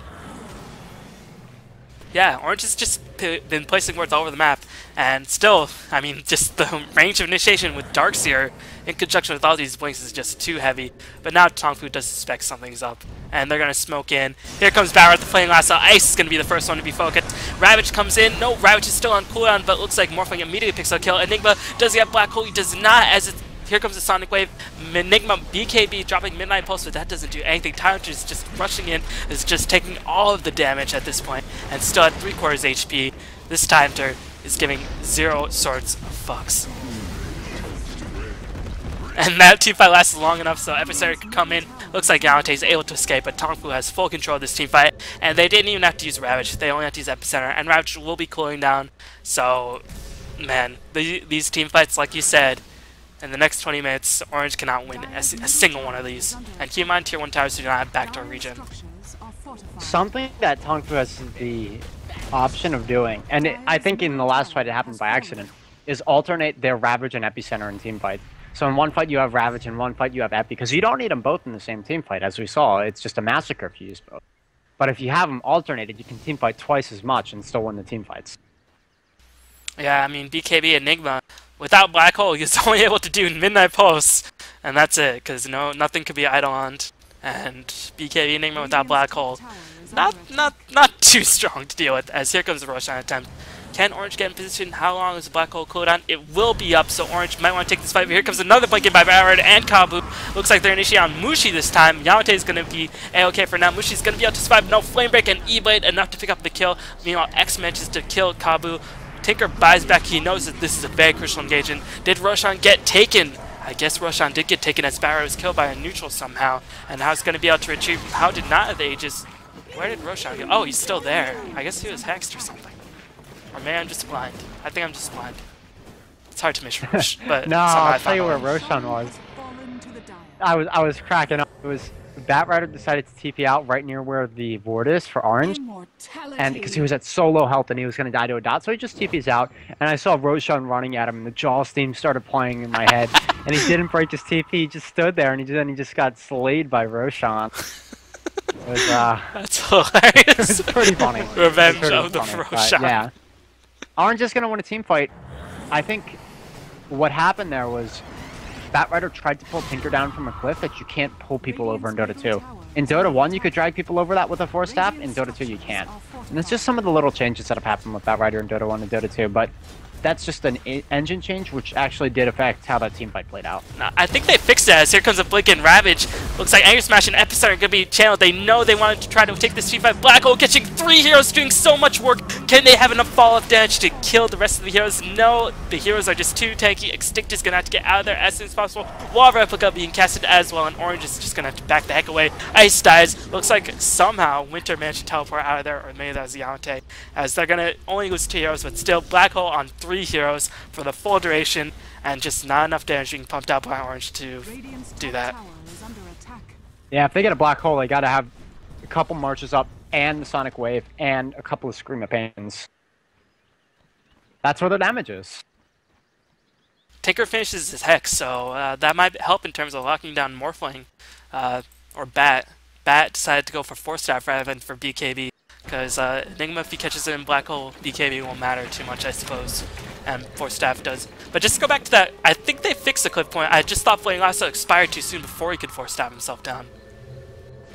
S1: Yeah, Orange has just been placing wards all over the map, and still, I mean, just the range of initiation with Darkseer in conjunction with all these blinks is just too heavy. But now TongFu does suspect something's up, and they're going to smoke in. Here comes Barrow with the Flaming Lasso. Ice is going to be the first one to be focused. Ravage comes in. No, Ravage is still on cooldown, but it looks like Morphling immediately picks up a kill. Enigma, does he have Black Hole? He does not, as it's here comes the Sonic Wave. Enigma BKB dropping Midnight Pulse, but that doesn't do anything. Tyrant is just rushing in, is just taking all of the damage at this point, and still at 3/4 HP. This Tyrant is giving 0 sorts of fucks. And that teamfight lasted long enough so Epicenter could come in. Looks like Yamateh is able to escape, but TongFu has full control of this teamfight, and they didn't even have to use Ravage. They only have to use Epicenter, and Ravage will be cooling down. So, man, these teamfights, like you said, in the next 20 minutes, Orange cannot win a single one of these. And keep in mind, Tier 1 towers do not have backdoor regen.
S2: Something that TongFu has the option of doing, and I think in the last fight it happened by accident, is alternate their Ravage and Epicenter in team fights. So in one fight you have Ravage, in one fight you have Epi, because you don't need them both in the same team fight, as we saw. It's just a massacre if you use both. But if you have them alternated, you can team fight twice as much and still win the team fights.
S1: Yeah, I mean, BKB Enigma, without Black Hole, he's only able to do Midnight Pulse, and that's it, because nothing could be idle-on. And BKB Enigma without Black Hole, not too strong to deal with, as here comes the Roshan attempt. Can Orange get in position? How long is the Black Hole cooldown? It will be up, so Orange might want to take this fight. But here comes another blanket by Barrett and Kabu. Looks like they're initiating on Mushi this time. Yamateh is going to be A-OK for now. Mushi's going to be able to survive. No Flame Break and E-Blade enough to pick up the kill. Meanwhile, X manages to kill Kabu. Tinker buys back. He knows that this is a very crucial engagement. Did Roshan get taken? I guess Roshan did get taken as Barrett was killed by a neutral somehow. And now he's going to be able to retrieve. How did not have the Aegis? Where did Roshan go? Oh, he's still there. I guess he was hexed or something. Or maybe I'm just blind. I think I'm just blind. It's hard to miss Rosh, but
S2: no, I'll tell you where Roshan was. I was cracking up. It was Batrider decided to TP out right near where the ward is for Orange, and because he was at so low health and he was going to die to a dot, so he just TPs out. And I saw Roshan running at him, and the Jaws theme started playing in my head, and he didn't break his TP. He just stood there, and he just got slayed by Roshan. It was,
S1: that's hilarious.
S2: It was pretty funny.
S1: Revenge of the Roshan.
S2: Yeah. Orange is going to win a team fight. I think what happened there was Batrider tried to pull Tinker down from a cliff that you can't pull people over in Dota 2. In Dota 1, you could drag people over that with a Force Staff. In Dota 2, you can't. And it's just some of the little changes that have happened with Batrider in Dota 1 and Dota 2, but that's just an engine change, which actually did affect how that team fight played out.
S1: No, I think they fixed it as here comes a Blink and Ravage. Looks like Anger Smash and Epicenter are going to be channeled. They know they wanted to try to take this G5. Black Hole catching 3 heroes doing so much work. Can they have enough fall-off damage to kill the rest of the heroes? No, the heroes are just too tanky. Extinct is going to have to get out of there as soon as possible. Wall Replica being casted as well, and Orange is just going to have to back the heck away. Ice dies. Looks like somehow Winter managed to teleport out of there, or maybe that was Yamateh, as they're going to only lose 2 heroes, but still Black Hole on 3 heroes for the full duration, and just not enough damage being pumped out by Orange to do that.
S2: Yeah, if they get a Black Hole, they gotta have a couple marches up and the Sonic Wave and a couple of Scream of Pains. That's where the damage is.
S1: Tinker finishes his Hex, so that might help in terms of locking down Morphling, or Bat. Bat decided to go for Force Staff rather than for BKB, because Enigma, if he catches it in Black Hole, BKB won't matter too much, I suppose. And Force Staff does. But just to go back to that, I think they fixed the cliff point. I just thought Flame Lasso expired too soon before he could Force Staff himself down.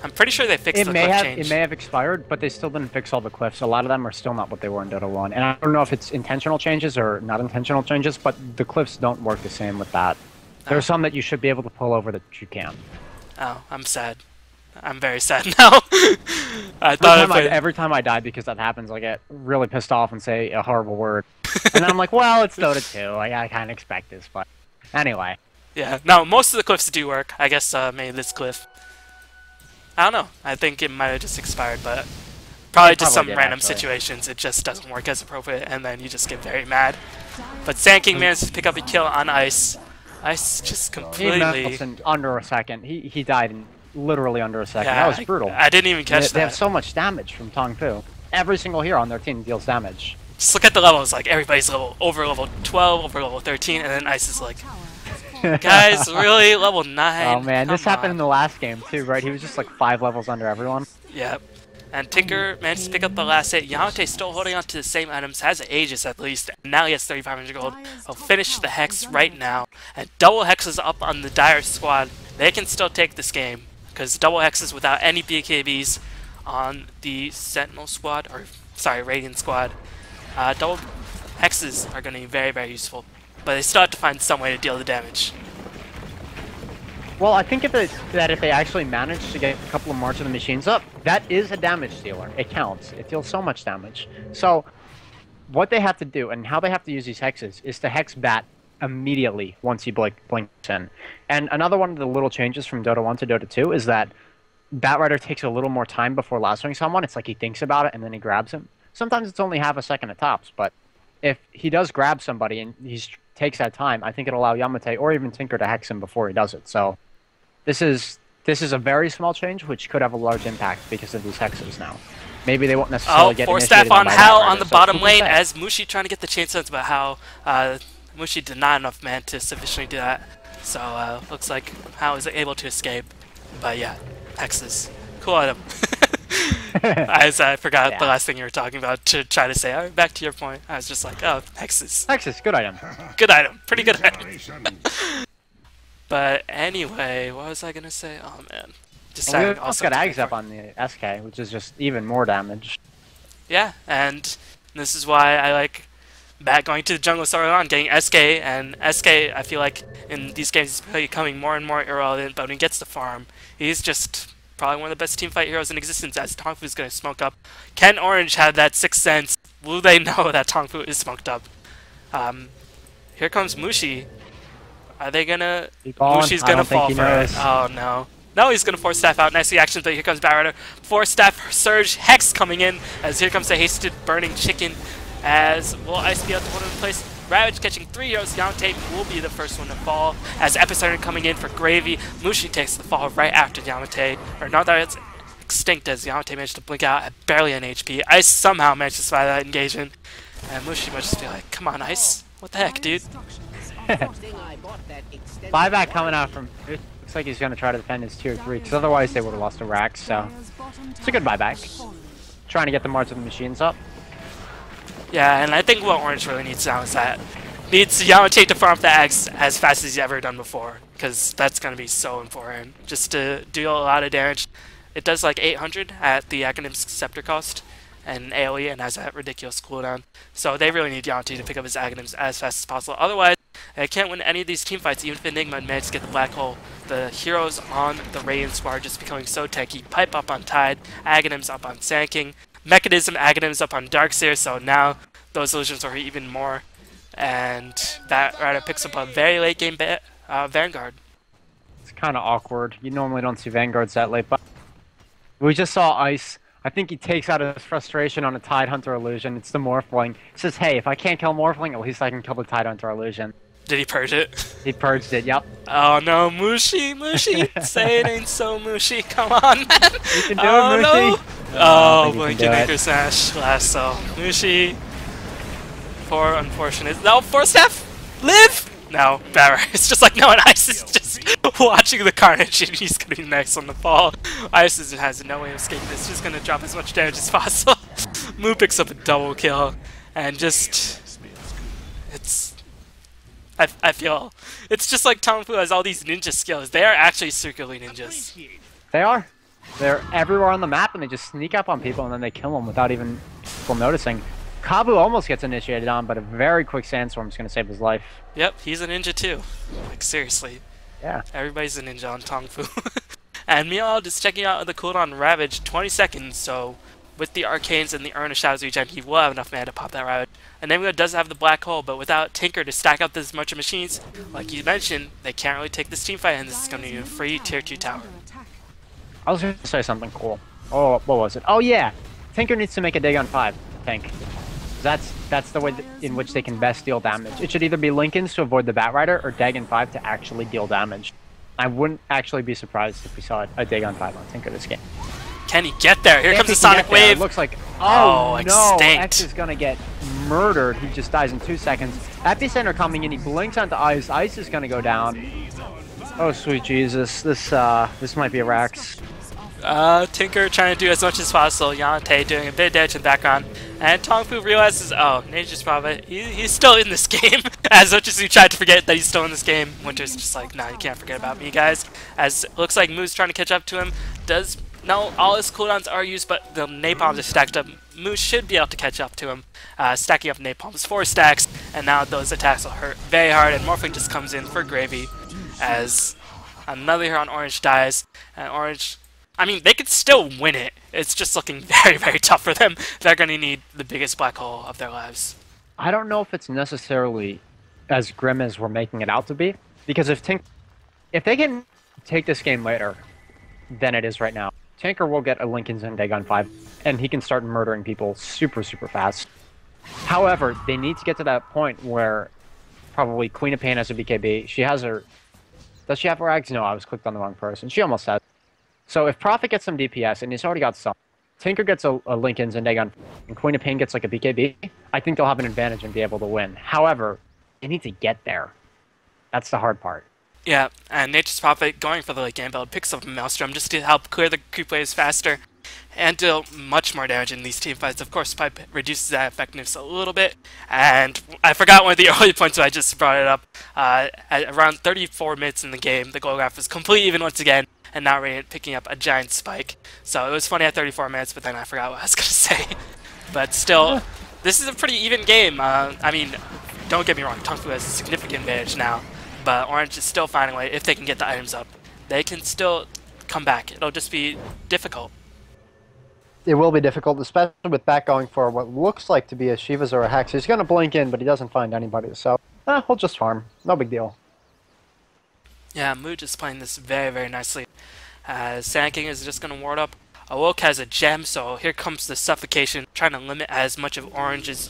S1: I'm pretty sure they fixed the cliff change.
S2: It may have expired, but they still didn't fix all the cliffs. A lot of them are still not what they were in Dota 1. And I don't know if it's intentional changes or not intentional changes, but the cliffs don't work the same with that. There are some that you should be able to pull over that you can't.
S1: Oh, I'm sad. I'm very sad now.
S2: Every time I die because that happens, I get really pissed off and say a horrible word. And then I'm like, well, it's Dota 2. I kind of expect this, but anyway.
S1: Yeah, no, most of the cliffs do work. I guess maybe this cliff. I don't know. I think it might have just expired, but probably just some random situations it just doesn't work as appropriate, and then you just get very mad. But Sand King manages to pick up a kill on Ice. Ice just completely...
S2: He in under a second. He died in literally under a second.
S1: Yeah,
S2: that was brutal.
S1: I didn't even catch that.
S2: They have so much damage from TongFu. Every single hero on their team deals damage.
S1: Just look at the levels. Like, everybody's over level 12, over level 13, and then Ice is like... Guys, really? Level 9?
S2: Oh man, this happened in the last game too, right? He was just like 5 levels under everyone.
S1: Yep. And Tinker managed to pick up the last hit. Yamateh still holding on to the same items, has an Aegis at least, and now he has 3,500 gold. He'll finish the Hex right now. And double Hexes up on the Dire squad. They can still take this game, because double Hexes without any BKBs on the Sentinel squad, or sorry, Radiant squad. Double Hexes are going to be very, very useful. But they still have to find some way to deal the damage.
S2: Well, I think if they actually manage to get a couple of March of the Machines up, that is a damage dealer. It counts. It deals so much damage. So, what they have to do, and how they have to use these Hexes, is to Hex Bat immediately once he blinks in. And another one of the little changes from Dota 1 to Dota 2 is that Batrider takes a little more time before lassoing someone. It's like he thinks about it and then he grabs him. Sometimes it's only half a second at tops, but if he does grab somebody and he takes that time, I think it'll allow Yamateh or even Tinker to Hex him before he does it. So this is a very small change, which could have a large impact because of these Hexes now. Maybe they won't necessarily get
S1: Force
S2: initiated
S1: Staff on
S2: by
S1: Hal
S2: Batrider,
S1: on the
S2: so
S1: bottom lane as Mushi trying to get the chain sense, but how Mushi did not enough man to sufficiently do that. So looks like Hao is able to escape. But yeah, hexes. Cool item. I forgot the
S2: Yeah.
S1: last thing you were talking about to try to say. Alright, back to your point. I was just like, oh, hexes.
S2: Texas, good item.
S1: Good item. Pretty good item. But anyway, what was I gonna say? Oh man.
S2: Well, we
S1: Deciding
S2: also
S1: also
S2: got
S1: to
S2: Ags up on the SK, which is just even more damage.
S1: Yeah, and this is why I like back going to the jungle so early on, getting SK, and SK I feel like in these games is becoming more and more irrelevant, but when he gets to farm, he's just probably one of the best teamfight heroes in existence as TongFu is going to smoke up. Can Orange have that sixth sense? Will they know that TongFu is smoked up? Here comes Mushi. Are they gonna... Mushi's gonna fall for it. Oh no. No, he's gonna force staff out. Nice reaction, but here comes Batrider. Force staff surge Hex coming in as here comes the hasted burning chicken. As will Ice be out to one in place. Ravage catching 3 heroes. Yamateh will be the first one to fall. As Epicenter coming in for Gravy. Mushi takes the fall right after Yamateh. Or not that it's extinct as Yamateh managed to blink out at barely an HP. Ice somehow managed to survive that engagement. And Mushi might just be like, come on Ice. What the heck, dude?
S2: Buyback coming out from... It looks like he's going to try to defend his tier 3, because otherwise they would have lost a rack, so... It's a good buyback. Trying to get the March of the Machines up.
S1: Yeah, and I think what Orange really needs now is that needs Yamateh to farm the Ags as fast as he's ever done before, because that's going to be so important. Just to deal a lot of damage. It does like 800 at the Academ's Scepter cost, and AoE, and has that ridiculous cooldown. So they really need Yamateh to pick up his Academics as fast as possible. Otherwise, they can't win any of these teamfights, even if Enigma manages to get the Black Hole. The heroes on the Radiant squad are just becoming so tanky. Pipe up on Tide, Aghanims up on Sanking, Mechanism Aghanims up on Darkseer, so now those illusions are even more. And that Rider picks up a very late game Vanguard.
S2: It's kind of awkward. You normally don't see Vanguards that late, but we just saw Ice. I think he takes out his frustration on a Tide Hunter illusion. It's the Morphling. He says, hey, if I can't kill Morphling, at least I can kill the Tide Hunter illusion.
S1: Did he purge it?
S2: He purged it, yep.
S1: Oh no, Mushi, Mushi! Say it ain't so, Mushi, come on, man!
S2: You can do it, Mushi!
S1: No. Oh, Blinking Anchor Smash, Lasso. Mushi. Poor unfortunate. No, Force Staff! Live! No, Barra. It's just like, no, and Ice is just watching the carnage and he's gonna be next on the ball. Ice has no way of escaping this. Just gonna drop as much damage as possible. Moo picks up a double kill and just... It's... I feel... It's just like TongFu has all these ninja skills. They are actually circular ninjas.
S2: They are. They're everywhere on the map and they just sneak up on people and then they kill them without even people noticing. Kabu almost gets initiated on, but a very quick sandstorm is going to save his life.
S1: Yep, he's a ninja too. Like, seriously.
S2: Yeah.
S1: Everybody's a ninja on TongFu. And meanwhile, just checking out the cooldown Ravage, 20 seconds, so with the Arcanes and the Urn of Shadows regen, he will have enough mana to pop that Ravage. And Enigma does have the Black Hole, but without Tinker to stack up this much of machines, like you mentioned, they can't really take this teamfight, and this is going to be a free tier 2 tower.
S2: I was going to say something cool. Oh, what was it? Oh yeah! Tinker needs to make a dig on 5, I think. That's the way in which they can best deal damage. It should either be Lincoln's to avoid the Batrider or Dagon 5 to actually deal damage. I wouldn't actually be surprised if we saw a Dagon 5 on Tinker this game.
S1: Can he get there? Here comes the Sonic Wave!
S2: It looks like... Oh, no!
S1: Extinct.
S2: X is gonna get murdered. He just dies in 2 seconds. Epicenter coming in, he blinks onto Ice. Ice is gonna go down. Oh, sweet Jesus. This might be a Rax.
S1: Tinker trying to do as much as possible. Yamateh doing a bit of damage in the background. And TongFu realizes, oh, Nature's Prophet, he's still in this game. As much as he tried to forget that he's still in this game, Winter's just like, nah, you can't forget about me, guys. As it looks like Moo's trying to catch up to him. No, all his cooldowns are used, but the napalms are stacked up. Moo should be able to catch up to him. Stacking up napalms, 4 stacks, and now those attacks will hurt very hard, and Morphling just comes in for Gravy. As another hero on Orange dies, and Orange... I mean, they could still win it. It's just looking very, very tough for them. They're going to need the biggest black hole of their lives.
S2: I don't know if it's necessarily as grim as we're making it out to be. Because if they can take this game later than it is right now, Tinker will get a Lincoln's and Dagon 5, and he can start murdering people super, super fast. However, they need to get to that point where probably Queen of Pain has a BKB. She has her... Does she have her Ags? No, I was clicked on the wrong person. She almost has. So if Prophet gets some DPS, and he's already got some, Tinker gets a Lincoln's and Dagon, and Queen of Pain gets like a BKB, I think they'll have an advantage and be able to win. However, they need to get there. That's the hard part.
S1: Yeah, and Nature's Prophet going for the late game build picks up a Maelstrom just to help clear the creep waves faster and deal much more damage in these team fights. Of course, Pipe reduces that effectiveness a little bit, and I forgot one of the early points when I just brought it up. At around 34 minutes in the game, the goal graph was completely even once again, and now Radiant picking up a giant spike. So it was funny at 34 minutes, but then I forgot what I was going to say. But still, this is a pretty even game. I mean, don't get me wrong, TongFu has a significant advantage now, but Orange is still finding a way. If they can get the items up, they can still come back. It'll just be difficult.
S2: It will be difficult, especially with that going for what looks like to be a Shivas or a Hex. He's going to blink in, but he doesn't find anybody, so he'll just farm. No big deal.
S1: Yeah, Mooj is playing this very, very nicely. Sand King is just going to ward up. Awoke has a gem, so here comes the suffocation, trying to limit as much of Orange's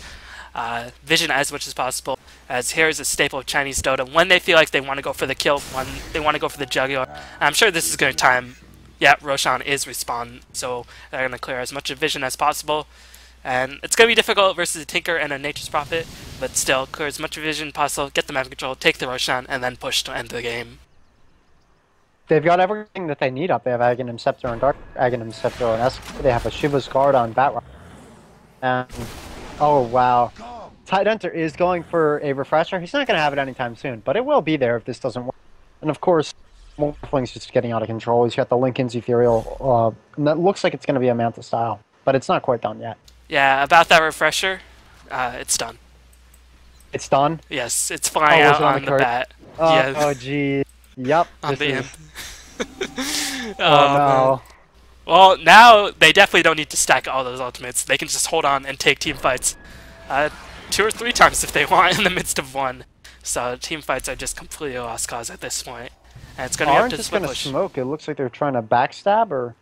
S1: vision as much as possible. As here is a staple of Chinese Dota. When they feel like they want to go for the kill, when they want to go for the jugular, I'm sure this is going to time. Yeah, Roshan is respawn, so they're going to clear as much of vision as possible. And it's going to be difficult versus a Tinker and a Nature's Prophet, but still, clear as much vision possible, get the map control, take the Roshan, and then push to end the game.
S2: They've got everything that they need up. They have Aghanim Scepter and Dark Aghanim Scepter and Esper. They have a Shiva's Guard on Batrock. And, oh wow. Tidehunter is going for a refresher. He's not going to have it anytime soon, but it will be there if this doesn't work. And of course, Morphling's just getting out of control. He's got the Lincoln's Ethereal, and that looks like it's going to be a Manta style, but it's not quite done yet.
S1: Yeah, about that refresher, it's done.
S2: It's done?
S1: Yes, it's flying out on the bat.
S2: Oh,
S1: Yeah.
S2: oh gee. Yep.
S1: On the end.
S2: Oh no.
S1: Well, now they definitely don't need to stack all those ultimates. They can just hold on and take team fights 2 or 3 times if they want in the midst of one. So team fights are just completely lost cause at this point. And it's going to be up to the split push.
S2: Smoke. It looks like they're trying to backstab, or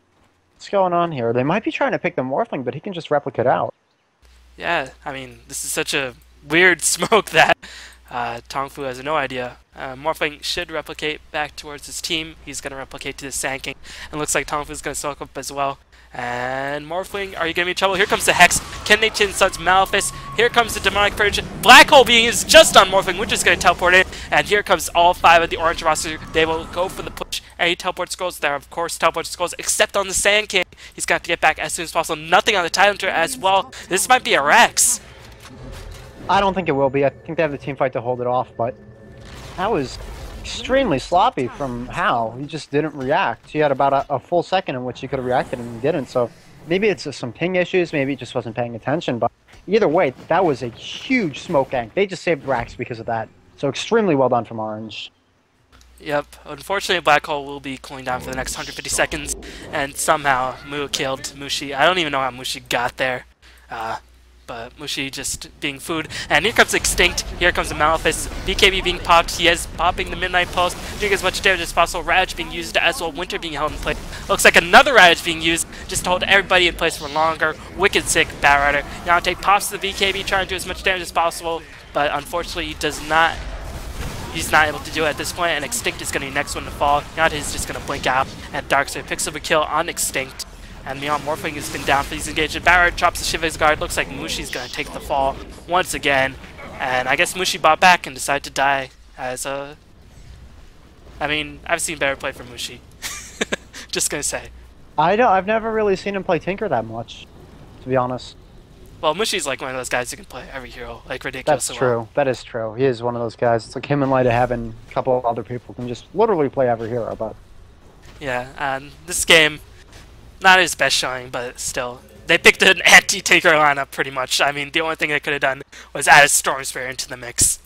S2: what's going on here? They might be trying to pick the Morphling, but he can just replicate out.
S1: Yeah, I mean, this is such a weird smoke that TongFu has no idea. Morphling should replicate back towards his team. He's going to replicate to the Sand King. And looks like TongFu is going to soak up as well. And Morphling, are you going to be in trouble? Here comes the Hex. Can they chin Sun's Malefice? Here comes the Demonic Purge. Black Hole being used just on Morphling, which is going to teleport in. And here comes all 5 of the Orange roster. They will go for the push. And he teleports scrolls there. Of course, teleport scrolls, except on the Sand King. He's got to get back as soon as possible. Nothing on the Tidehunter as well. This might be a Rex.
S2: I don't think it will be. I think they have the team fight to hold it off, but that was extremely sloppy from Hal. He just didn't react. He had about a full second in which he could have reacted and he didn't. So maybe it's some ping issues, maybe he just wasn't paying attention, but either way, that was a huge smoke gank. They just saved Rax because of that. So extremely well done from Orange.
S1: Yep, unfortunately Black Hole will be cooling down for the next 150 seconds, and somehow Mu killed Mushi. I don't even know how Mushi got there. But Mushi just being food. And here comes Extinct, here comes the Malefice, BKB being popped, he is popping the Midnight Pulse, doing as much damage as possible, Ravage being used as well, Winter being held in place. Looks like another Ravage being used, just to hold everybody in place for longer. Wicked sick, Batrider. Yamateh pops the BKB, trying to do as much damage as possible, but unfortunately he does not. He's not able to do it at this point, and Extinct is going to be the next one to fall. Yamateh is just going to blink out, and Darkseid picks up a kill on Extinct. And Meon Morphling has been down for these engagements. Barrett drops the Shiva's Guard. Looks like Mushi's going to take the fall once again. And I guess Mushi bought back and decided to die as a... I mean, I've seen better play from Mushi. Just going to say.
S2: I've never really seen him play Tinker that much, to be honest.
S1: Well, Mushi's like one of those guys who can play every hero, like ridiculously
S2: That's true.
S1: well.
S2: That is true. He is one of those guys. It's like him and Light of Heaven. A couple of other people can just literally play every hero, but...
S1: Yeah, and this game... Not his best showing, but still. They picked an anti-Tinker lineup, pretty much. I mean, the only thing they could have done was add a Storm Spirit into the mix.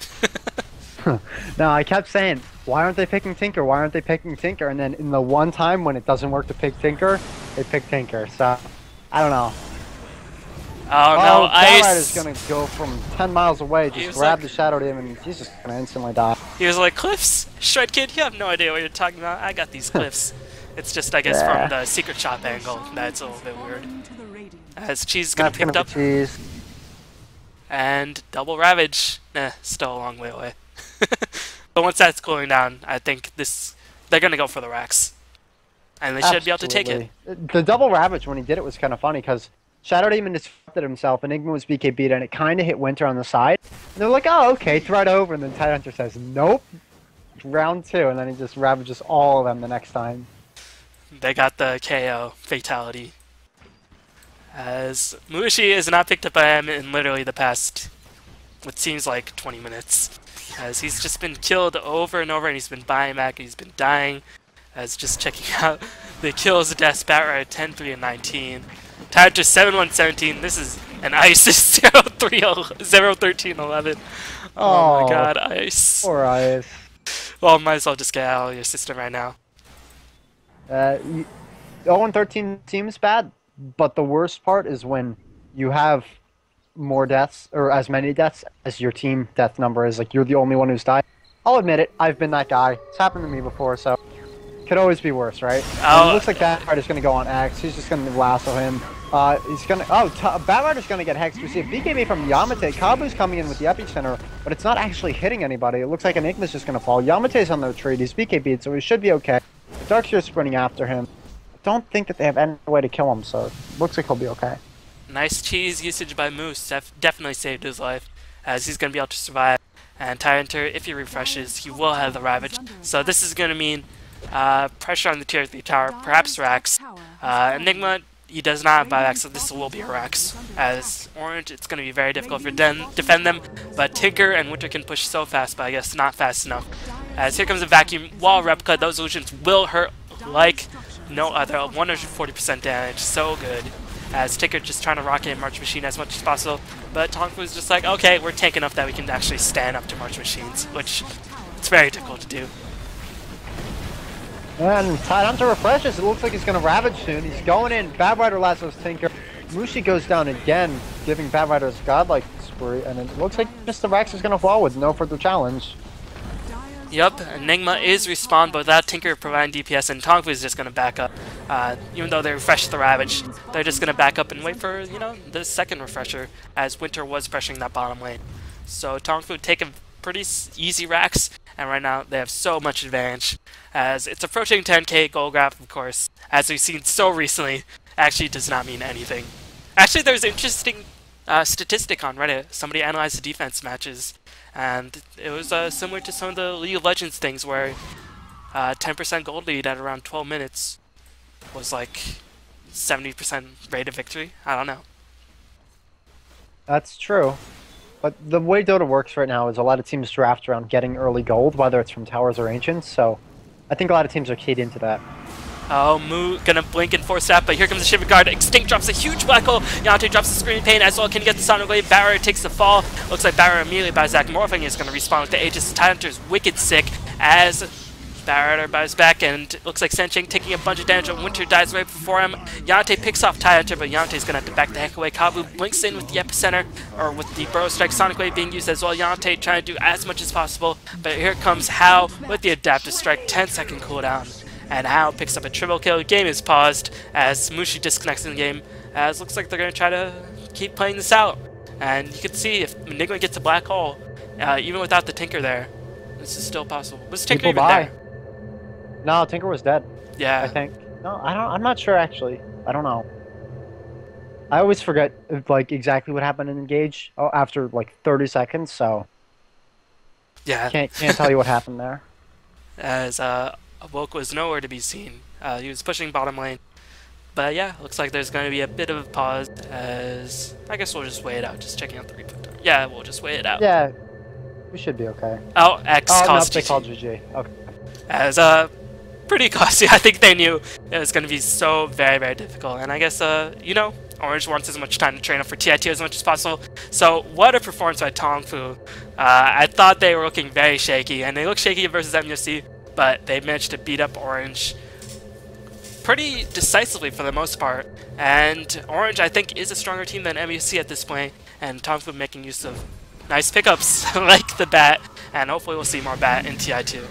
S2: No, I kept saying, why aren't they picking Tinker? Why aren't they picking Tinker? And then in the one time when it doesn't work to pick Tinker, they pick Tinker. So, I don't know.
S1: Oh no,
S2: Batrider
S1: Ice!
S2: is going to go from 10 miles away, just grab the Shadow Demon, and he's just going to instantly die.
S1: He was like, Cliffs? Shred Kid, you have no idea what you're talking about. I got these cliffs. It's just, I guess, from the secret shop angle that's a little bit weird. As Cheese is going to pick up.
S2: Cheese.
S1: And double Ravage. Still a long way away. But once that's cooling down, I think they're going to go for the Rax. And they should be able to take it.
S2: The double Ravage, when he did it, was kind of funny, because Shadow Demon disrupted himself, Enigma was BKB'd, and it kind of hit Winter on the side. And they're like, oh, okay, throw it over, and then Tidehunter says, nope. round 2, and then he just ravages all of them the next time.
S1: They got the KO fatality. As Mushi is not picked up by him in literally the past, what seems like 20 minutes. As he's just been killed over and over, and he's been buying back, and he's been dying. As just checking out the kills, the deaths, Batride 10-3 and 19. Tied to 7-1-17. This is an ice 0-13-11. Oh my god, ice.
S2: Poor ice.
S1: Well, might as well just get out of your system right now.
S2: 0-13 seems bad, but the worst part is when you have more deaths, or as many deaths as your team death number is. Like, you're the only one who's died. I'll admit it, I've been that guy. It's happened to me before, so could always be worse, right? And it looks like Batrider's going to go on X. He's just going to lasso him. He's going to... Oh, Batrider's going to get hexed. We see a BKB from Yamateh. Kabu's coming in with the epicenter, but it's not actually hitting anybody. It looks like Enigma's just going to fall. Yamateh's on the retreat. He's BKB'd, so he should be okay. Darkseer's sprinting after him. I don't think that they have any way to kill him, so it looks like he'll be okay.
S1: Nice cheese usage by Moose. Definitely saved his life, as he's going to be able to survive. And Tyranitar, if he refreshes, he will have the Ravage. So this is going to mean pressure on the tier 3 tower, perhaps Rax. Enigma, he does not have buyback, so this will be a Rax. As Orange, it's going to be very difficult for them to defend them, but Tinker and Winter can push so fast, but I guess not fast enough. As here comes a Vacuum Wall Replica, those illusions will hurt like no other. 140% damage, so good. As Tinker just trying to rocket in March Machine as much as possible, but TongFu is just like, okay, we're tank enough that we can actually stand up to March Machines, which it's very difficult to do.
S2: And Tidehunter refreshes. It looks like he's going to Ravage soon. He's going in. Batrider lassos Tinker. Mushi goes down again, giving Batrider's godlike spree, and it looks like Mr. Rex is going to fall with no further challenge.
S1: Yup, Enigma is respawned, but without Tinker providing DPS, and TongFu is just going to back up. Even though they refreshed the Ravage, they're just going to back up and wait for, you know, the second refresher, as Winter was pressuring that bottom lane. So TongFu take a pretty easy Rax, and right now they have so much advantage, as it's approaching 10k gold graph, of course, as we've seen so recently, actually does not mean anything. Actually, there's an interesting statistic on Reddit. Somebody analyzed the defense matches, and it was similar to some of the League of Legends things, where 10% gold lead at around 12 minutes was like 70% rate of victory. I don't know.
S2: That's true. But the way Dota works right now is a lot of teams draft around getting early gold, whether it's from towers or ancients, so I think a lot of teams are keyed into that.
S1: Oh, Moo gonna blink and force that, but here comes the Shiver Guard. Extinct drops a huge black hole. Yamateh drops the Screaming Pain as well. Can he get the Sonic Wave? Barrier takes the fall. Looks like Barrier immediately buys back. Morphing is gonna respawn with the Aegis. Tidehunter's wicked sick as Barrier buys back, and it looks like Sencheng taking a bunch of damage, and Winter dies right before him. Yamateh picks off Tidehunter, but Yamateh's gonna have to back the heck away. Kabu blinks in with the Epicenter, or with the Burrow Strike. Sonic Wave being used as well. Yamateh trying to do as much as possible, but here comes Hao with the Adaptive Strike, 10-second cooldown. And Hao picks up a triple kill. Game is paused as Mushi disconnects in the game, as looks like they're going to try to keep playing this out. And you can see if Enigma gets a black hole, even without the Tinker there, this is still possible. Was Tinker even there?
S2: No, Tinker was dead.
S1: Yeah.
S2: I think. No, I'm not sure actually. I don't know. I always forget like exactly what happened in Engage after like 30 seconds, so
S1: yeah.
S2: Can't tell you what happened there.
S1: As Woke was nowhere to be seen. He was pushing bottom lane. But yeah, looks like there's going to be a bit of a pause, as I guess we'll just wait it out. Just checking out the replay time. Yeah, we'll just wait it out.
S2: Yeah, we should be okay.
S1: Oh, X calls GG.
S2: They called GG. Okay.
S1: As pretty costly. I think they knew it was going to be so very, very difficult. And I guess, you know, Orange wants as much time to train up for TI2 as much as possible. So what a performance by TongFu. I thought they were looking very shaky, and they look shaky versus MUC. But they managed to beat up Orange pretty decisively for the most part. And Orange, I think, is a stronger team than MUC at this point. And TongFu making use of nice pickups like the Bat. And hopefully we'll see more Bat in TI2.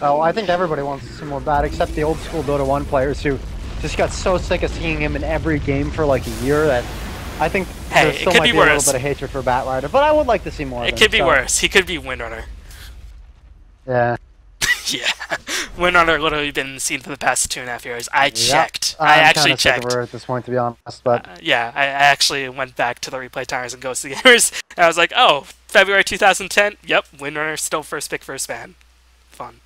S2: Oh, I think everybody wants to see more Bat, except the old school Dota 1 players who just got so sick of seeing him in every game for like a year that I think there still might be a little bit of hatred for Batrider. But I would like to see more of him.
S1: It could be worse. He could be Windrunner.
S2: Yeah.
S1: Yeah, Windrunner literally been seen for the past 2.5 years. I checked. I actually checked.
S2: I'm at this point, to be honest, but
S1: yeah, I actually went back to the replay timers and Ghost Gamers, and I was like, oh, February 2010. Yep, Windrunner still first pick, first ban. fun.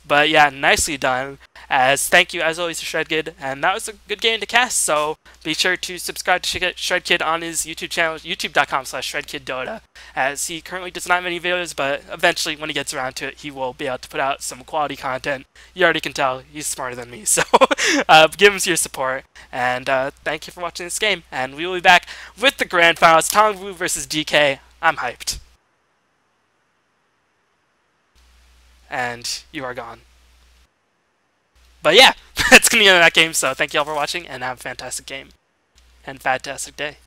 S1: But yeah, nicely done. As thank you as always to Shredkid, and that was a good game to cast. So be sure to subscribe to Shredkid on his YouTube channel, youtube.com/ShredKidDota, as he currently does not have any videos, but eventually when he gets around to it, he will be able to put out some quality content. You already can tell he's smarter than me, so give him your support. And thank you for watching this game, and we will be back with the grand finals, TongFu versus DK. I'm hyped. And you are gone. But yeah, that's going to be the end of that game, so thank you all for watching, and have a fantastic game, and fantastic day.